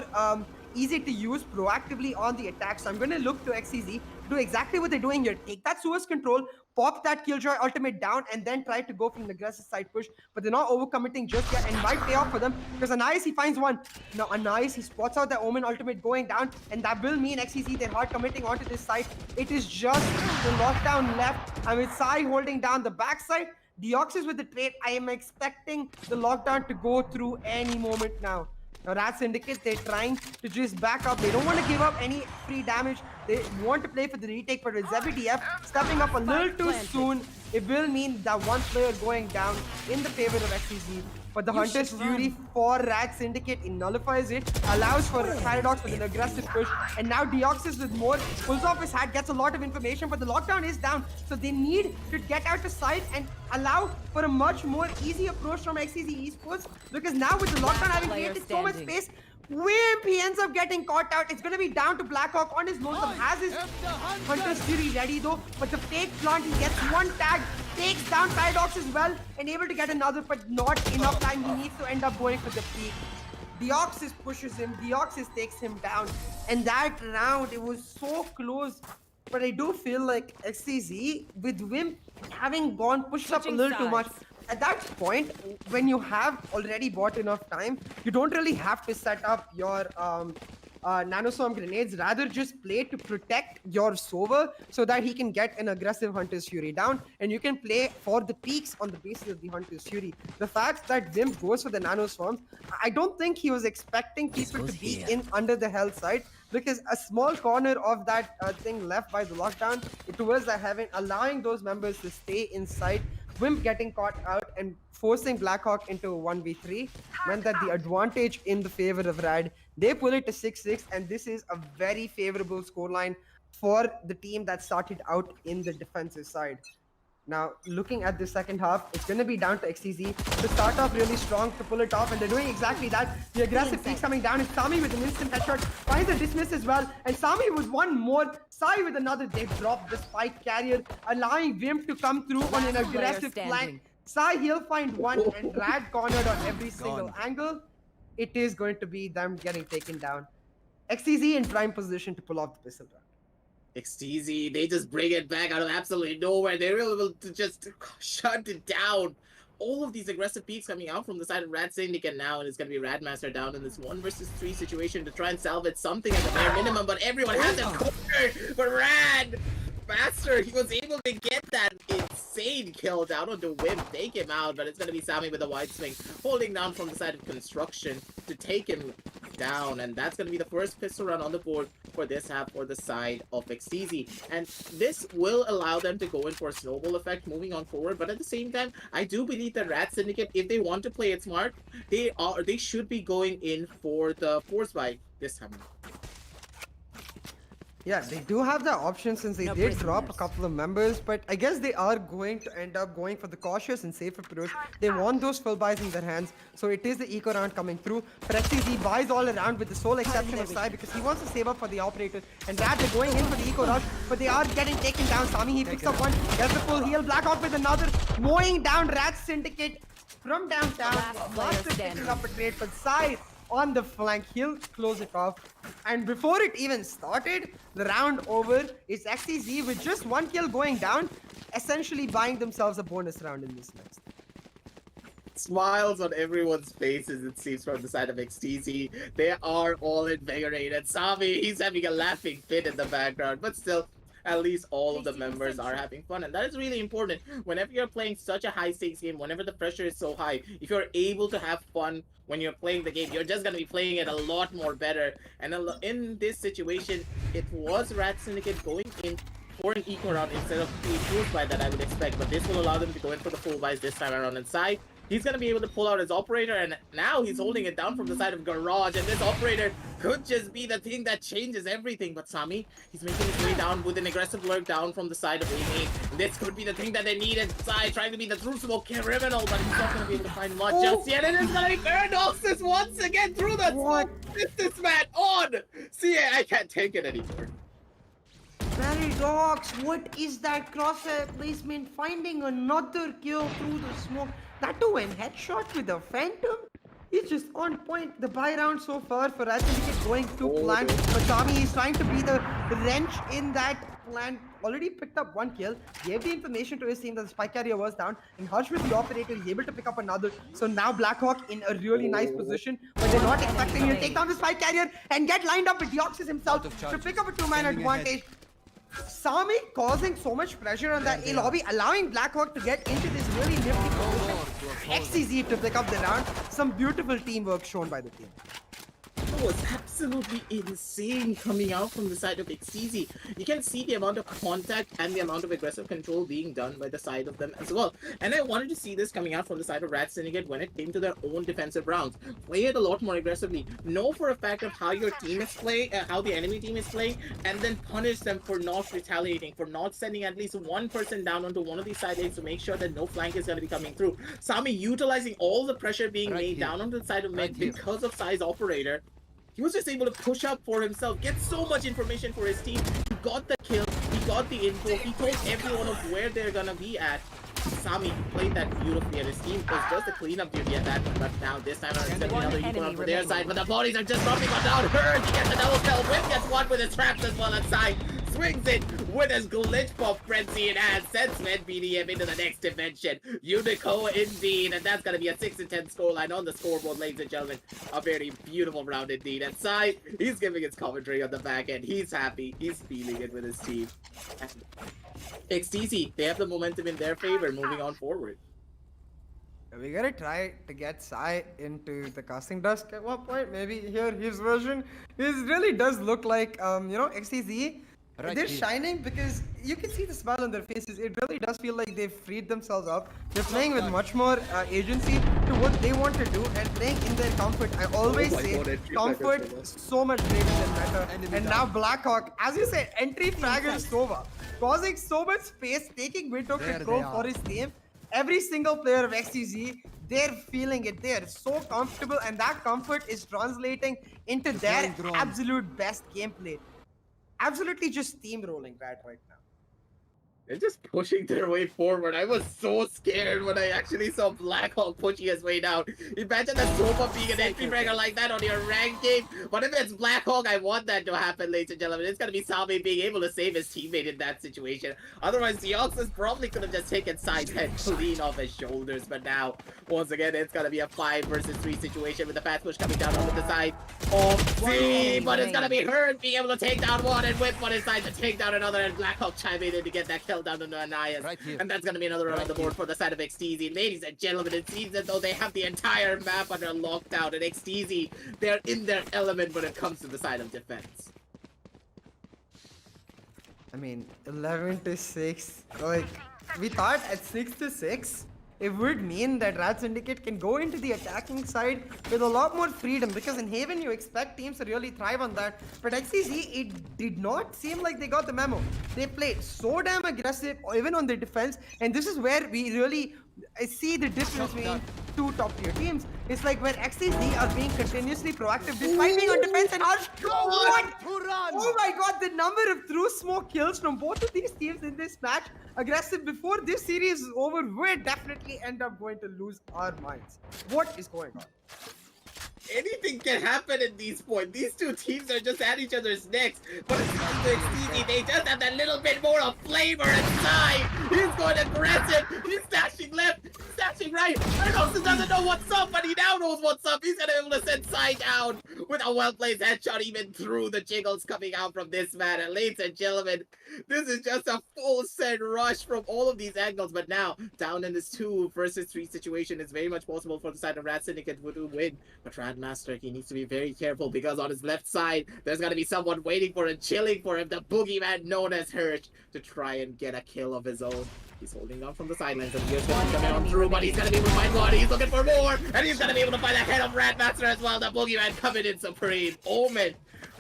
easy to use proactively on the attack. So I'm going to look to XTZ, do exactly what they're doing here. Take that Suez control, pop that Killjoy ultimate down, and then try to go for an aggressive side push. But they're not overcommitting just yet, and might pay off for them, because Anais, he finds one. Now Anais, he spots out the Omen ultimate going down, and that will mean XTZ, they're hard committing onto this side. It is just the lockdown left, and with Sai holding down the backside, Deoxys with the trade. I am expecting the lockdown to go through any moment now. Now RAD Syndicate, they're trying to just back up. They don't want to give up any free damage. They want to play for the retake, but with ZBDF stepping up a little too soon, it will mean that one player going down in the favor of XTZ. But the Hunter's Fury for RAD Syndicate, it nullifies it, allows for Paradox with an aggressive push, and now Deoxys with more, pulls off his hat, gets a lot of information, but the lockdown is down, so they need to get out to side and allow for a much more easy approach from XTZ Esports, because now with the lockdown having created so much space, Wimp, he ends up getting caught out. It's going to be down to Blackhawk on his lonesome. Has his Hunter's Fury ready though, but the fake plant, he gets one tag, takes down Paradox as well, and able to get another, but not enough time. He needs to end up going for the peak. Deoxys pushes him, Deoxys takes him down, and that round, it was so close. But I do feel like XTZ, with Wimp having gone pushed up a little too much, at that point, when you have already bought enough time, you don't really have to set up your nanoswarm grenades, rather just play to protect your Sova so that he can get an aggressive Hunter's Fury down, and you can play for the peaks on the basis of the Hunter's Fury. The fact that Wimp goes for the nanoswarms, I don't think he was expecting people to be in under the health side, because a small corner of that thing left by the lockdown towards the heaven, allowing those members to stay inside. Wimp getting caught out and forcing Blackhawk into a 1v3 meant that the advantage in the favor of RAD. They pull it to 6-6, and this is a very favorable scoreline for the team that started out in the defensive side. Now, looking at the second half, it's going to be down to XTZ to start off really strong, to pull it off, and they're doing exactly that. The aggressive peaks coming down, and Sami with an instant headshot finds a dismiss as well, and Sami with one more, Sai with another. They dropped the spike carrier, allowing Wimp to come through on an aggressive flank. Sai, he'll find one, and RAD cornered on every single angle. It is going to be them getting taken down. XTZ in prime position to pull off the pistol round. XTZ, they just bring it back out of absolutely nowhere. They really will just shut it down. All of these aggressive peaks coming out from the side of RAD Syndicate now, and it's going to be Radmaster down in this 1 versus 3 situation to try and salvage something at the bare minimum, but everyone has him cornered. But RAD Master, he was able to get that insane kill down onto Wimp, take him out, but it's going to be Sami with a wide swing, holding down from the side of Construction to take him down, and that's going to be the first pistol run on the board for this half for the side of XTZ, and this will allow them to go in for a snowball effect moving on forward. But at the same time, I do believe that RAD Syndicate, if they want to play it smart, they should be going in for the force buy this time. Yeah, they do have the option since they did drop a couple of members, but I guess they are going to end up going for the cautious and safe approach. They want those full buys in their hands, so it is the eco round coming through. But XTZ buys all around with the sole exception of Sai because he wants to save up for the operator. And RAD, they're going in for the eco rush, but they are getting taken down. Sami, he picks up one, gets the full heal. Blackhawk with another, mowing down RAD Syndicate from downtown. Master picking up a trade, but Sai on the flank, he'll close it off. And before it even started, the round over is XTZ with just one kill going down, essentially buying themselves a bonus round in this next. Smiles on everyone's faces, it seems, from the side of XTZ. They are all invigorated. Sami, he's having a laughing fit in the background, but still, at least all of the members are having fun, and that is really important. Whenever you're playing such a high-stakes game, whenever the pressure is so high, if you're able to have fun when you're playing the game, you're just going to be playing it a lot more better. And in this situation, it was RAD Syndicate going in for an eco round instead of the full buy that I would expect, but this will allow them to go in for the full buys this time around. Inside, he's going to be able to pull out his operator, and now he's holding it down from the side of Garage, and this operator could just be the thing that changes everything. But Sami, he's making his way down with an aggressive lurk down from the side of Amy. This could be the thing that they need inside, trying to be the true smoke criminal, but he's not going to be able to find much just yet. And it's going to be Paradoxes once again through the smoke. This man on! See, I can't take it anymore. Paradox, what is that crosshair placement? Finding another kill through the smoke. That too, and headshot with a Phantom. He's just on point. The buy round so far for RAD Syndicate going to plan. But Sami is trying to be the wrench in that plan. Already picked up one kill. Gave the information to his team that the spike carrier was down. And Hush with the operator is able to pick up another. So now Blackhawk in a really nice position. But they're not expecting him to take down the spike carrier and get lined up with Deoxys himself to pick up a 2-man advantage. Sami causing so much pressure on that A lobby, allowing Blackhawk to get into this really nifty position. XTZ to pick up the round. Some beautiful teamwork shown by the team. That was absolutely insane coming out from the side of XTZ. You can see the amount of contact and the amount of aggressive control being done by the side of them as well. And I wanted to see this coming out from the side of RAD Syndicate when it came to their own defensive rounds. Play it a lot more aggressively. Know for a fact of how your team is playing, how the enemy team is playing, and then punish them for not retaliating, for not sending at least one person down onto one of these side lanes to make sure that no flank is going to be coming through. Sami utilizing all the pressure being made down onto the side of mid because of Sai's operator. He was just able to push up for himself, get so much information for his team. He got the kill, he got the info, he told everyone of where they're gonna be at. Sami played that beautifully, and his team was just a cleanup duty at that point. But now this time around, it's gonna be another equal on for their side. But the bodies are just dropping on down. Herd, he gets a double kill. Whip gets one with his traps as well inside. swings it with his glitch pop frenzy in hand, sends BDM into the next dimension. Unico indeed, and that's gonna be a 6-10 scoreline on the scoreboard, ladies and gentlemen. A very beautiful round indeed. And Sai, he's giving his commentary on the back end. He's happy. He's feeling it with his team. And XTZ, they have the momentum in their favor moving on forward. We gotta try to get Sai into the casting desk at one point. Maybe here his version. This really does look like XTZ. They're shining because you can see the smile on their faces. It really does feel like they've freed themselves up. They're playing with much more agency to what they want to do and playing in their comfort. I always say comfort so much greater than meta. And now Blackhawk, as you said, entry fragger Sova, causing so much space, taking window control for his team. Every single player of XTZ, they're feeling it. They're so comfortable, and that comfort is translating into their absolute best gameplay. Absolutely just steamrolling right now. They're just pushing their way forward. I was so scared when I actually saw Blackhawk pushing his way down. Imagine the Sova being an entry fragger like that on your ranked game. But if it's Blackhawk, I want that to happen, ladies and gentlemen. It's going to be Sami being able to save his teammate in that situation. Otherwise, the Oxus probably could have just taken Sai's head clean off his shoulders. But now, once again, it's going to be a 5 versus 3 situation with the fast push coming down over the side of C. But it's going to be Herd being able to take down one and whip on his side to take down another. And Blackhawk chiming in to get that kill down to Anais. And that's going to be another one on the board for the side of XTZ. Ladies and gentlemen, it seems as though they have the entire map under lockdown. And XTZ, they're in their element when it comes to the side of defense. I mean, 11-6. Like, we thought at 6-6, it would mean that RAD Syndicate can go into the attacking side with a lot more freedom, because in Haven you expect teams to really thrive on that. But XTZ, it did not seem like they got the memo. They played so damn aggressive, even on the defense, and this is where we really see the difference between two top tier teams. It's like where XTZ are being continuously proactive despite being on defense, and Harsh, oh my god, the number of through smoke kills from both of these teams in this match, aggressive before this series is over, we'll definitely end up going to lose our minds. What is going on? Anything can happen at these points. These two teams are just at each other's necks. But it's not so easy. They just have that little bit more of flavor inside. He's going aggressive. He's stashing left, stashing right. Arnold doesn't know what's up, but he now knows what's up. He's going to be able to send Sai down with a well-placed headshot even through the jiggles coming out from this man. And ladies and gentlemen, this is just a full send rush from all of these angles. But now, down in this 2 versus 3 situation, it's very much possible for the side of RAD Syndicate to win. But RAD Master, he needs to be very careful, because on his left side, there's going to be someone waiting for him, chilling for him, the boogeyman known as Hirsch, to try and get a kill of his own. He's holding on from the sidelines, and he's going to come on through, but he's going to be able to find one. He's looking for more, and he's going to be able to find the head of RAD Master as well. The boogeyman coming in supreme. Omen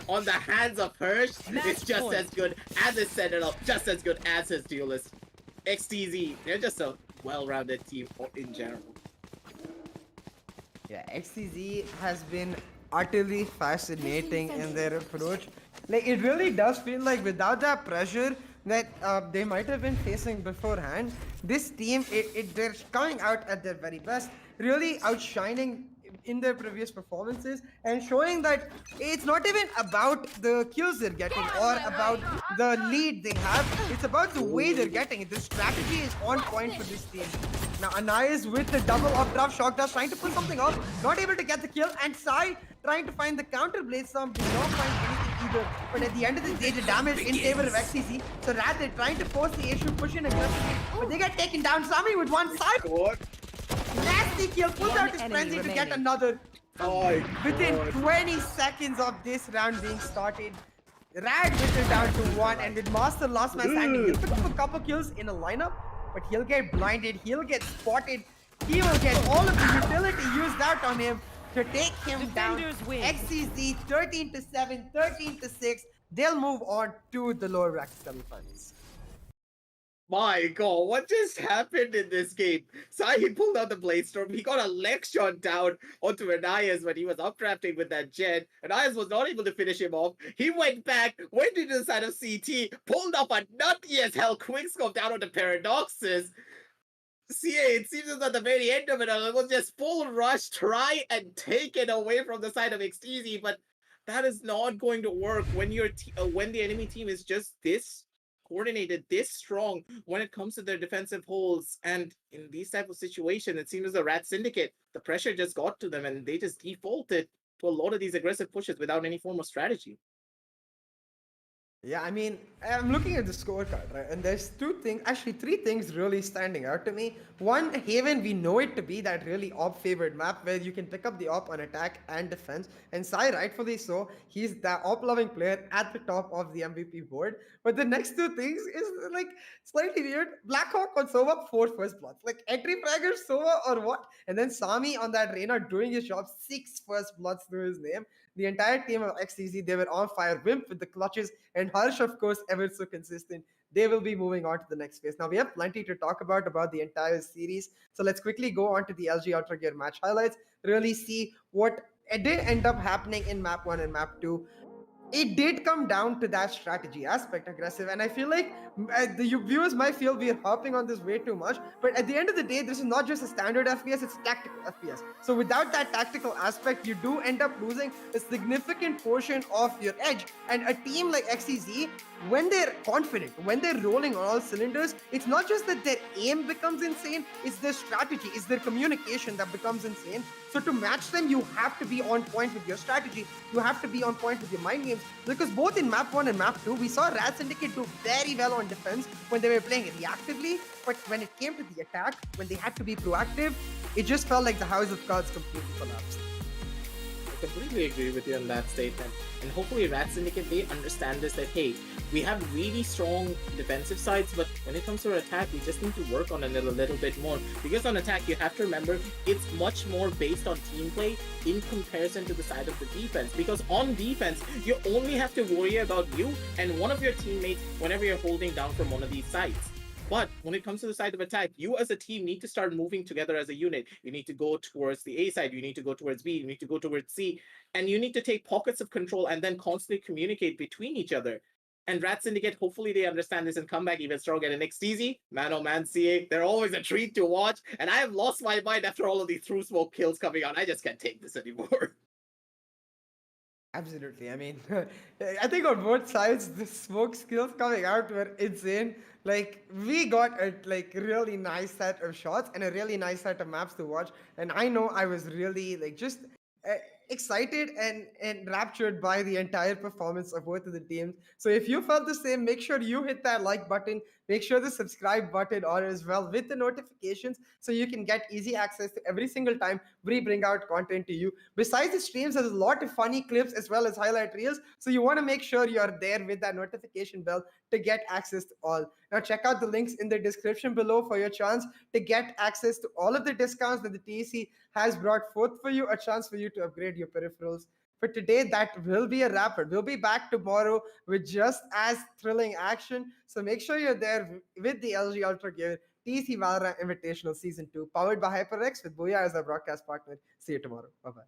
on the hands of Hirsch is just as good as his Sentinel, just as good as his duelist. XTZ, they're just a well-rounded team in general. Yeah, XTZ has been utterly fascinating in their approach. Like, it really does feel like without that pressure that they might have been facing beforehand, this team, they're coming out at their very best, really outshining in their previous performances and showing that it's not even about the kills they're getting or about the lead they have. It's about the way they're getting it. The strategy is on point for this team. Now Anais with the double updraft shock dash trying to pull something off, not able to get the kill, and Sai trying to find the counter blade stomp, did not find anything either. But at the end of the day, the damage in favor of XTZ. So RAD, they're trying to force the issue, push in aggressively, but they get taken down. Sami with one side. Nasty kill, pulls out his frenzy to get another. Within 20 seconds of this round being started, RAD whittled down to 1, and with Master last man standing, he'll pick up a couple kills in a lineup, but he'll get blinded, he'll get spotted, he will get all of the utility used out on him to take him down. XTZ 13-7, 13-6, they'll move on to the lower bracket semifinals. My god, what just happened in this game? Sai, he pulled out the Blade Storm. He got a leg shot down onto Anais when he was updrafting with that Jet. Anais was not able to finish him off. He went back, went into the side of CT, pulled up a nutty as hell quickscope down onto Paradoxes. CA, it seems as at the very end of it was just full rush, try and take it away from the side of XTZ, but That is not going to work when when the enemy team is just this coordinated, this strong when it comes to their defensive holes. And in these type of situations, it seems as the RAD Syndicate, the pressure just got to them and they just defaulted to a lot of these aggressive pushes without any form of strategy. Yeah, I mean, I'm looking at the scorecard, right? And there's two things, actually three things really standing out to me. One, Haven, we know it to be that really op-favored map where you can pick up the op on attack and defense. And Sai, rightfully so, he's the op-loving player at the top of the MVP board. But the next two things is like slightly weird. Blackhawk on Sova, 4 first bloods. Like entry fragger Sova or what? And then Sami on that Reyna doing his job, 6 first bloods through his name. The entire team of XTZ, they were on fire. Wimp with the clutches, and Harsh, of course, ever so consistent. They will be moving on to the next phase. Now, we have plenty to talk about the entire series. So let's quickly go on to the LG Ultra Gear match highlights, really see what did end up happening in map 1 and map 2. It did come down to that strategy aspect, aggressive, and I feel like the viewers might feel we're hopping on this way too much, but at the end of the day, this is not just a standard FPS, it's tactical FPS. So without that tactical aspect, you do end up losing a significant portion of your edge. And a team like XTZ, when they're confident, when they're rolling on all cylinders, it's not just that their aim becomes insane, it's their strategy, it's their communication that becomes insane. So to match them, you have to be on point with your strategy. You have to be on point with your mind games. Because both in map 1 and map 2, we saw RAD Syndicate do very well on defense when they were playing reactively. But when it came to the attack, when they had to be proactive, it just felt like the house of cards completely collapsed. I completely agree with you on that statement. And hopefully RAD Syndicate, they understand this, that hey, we have really strong defensive sides, but when it comes to attack, we just need to work on it a little bit more. Because on attack, you have to remember, it's much more based on team play in comparison to the side of the defense. Because on defense, you only have to worry about you and one of your teammates whenever you're holding down from one of these sides. But when it comes to the side of attack, you as a team need to start moving together as a unit. You need to go towards the A side, you need to go towards B, you need to go towards C, and you need to take pockets of control and then constantly communicate between each other. And RAD Syndicate, hopefully they understand this and come back even stronger. And XTZ, man oh man, CA, they're always a treat to watch. And I have lost my mind after all of these through smoke kills coming out. I just can't take this anymore. Absolutely. I mean, I think on both sides, the smoke skills coming out were insane. Like, we got a really nice set of shots and a really nice set of maps to watch. And I know I was really just uh, excited and raptured by the entire performance of both of the teams. So if you felt the same, make sure you hit that like button. Make sure the subscribe button on as well with the notifications so you can get easy access to every single time we bring out content to you. Besides the streams, there's a lot of funny clips as well as highlight reels. So you want to make sure you're there with that notification bell to get access to all. Now check out the links in the description below for your chance to get access to all of the discounts that the TEC has brought forth for you, a chance for you to upgrade your peripherals. For today, that will be a wrap. We'll be back tomorrow with just as thrilling action. So make sure you're there with the LG Ultra Gear TEC Valorant Invitational Season 2, powered by HyperX with Booyah as our broadcast partner. See you tomorrow. Bye bye.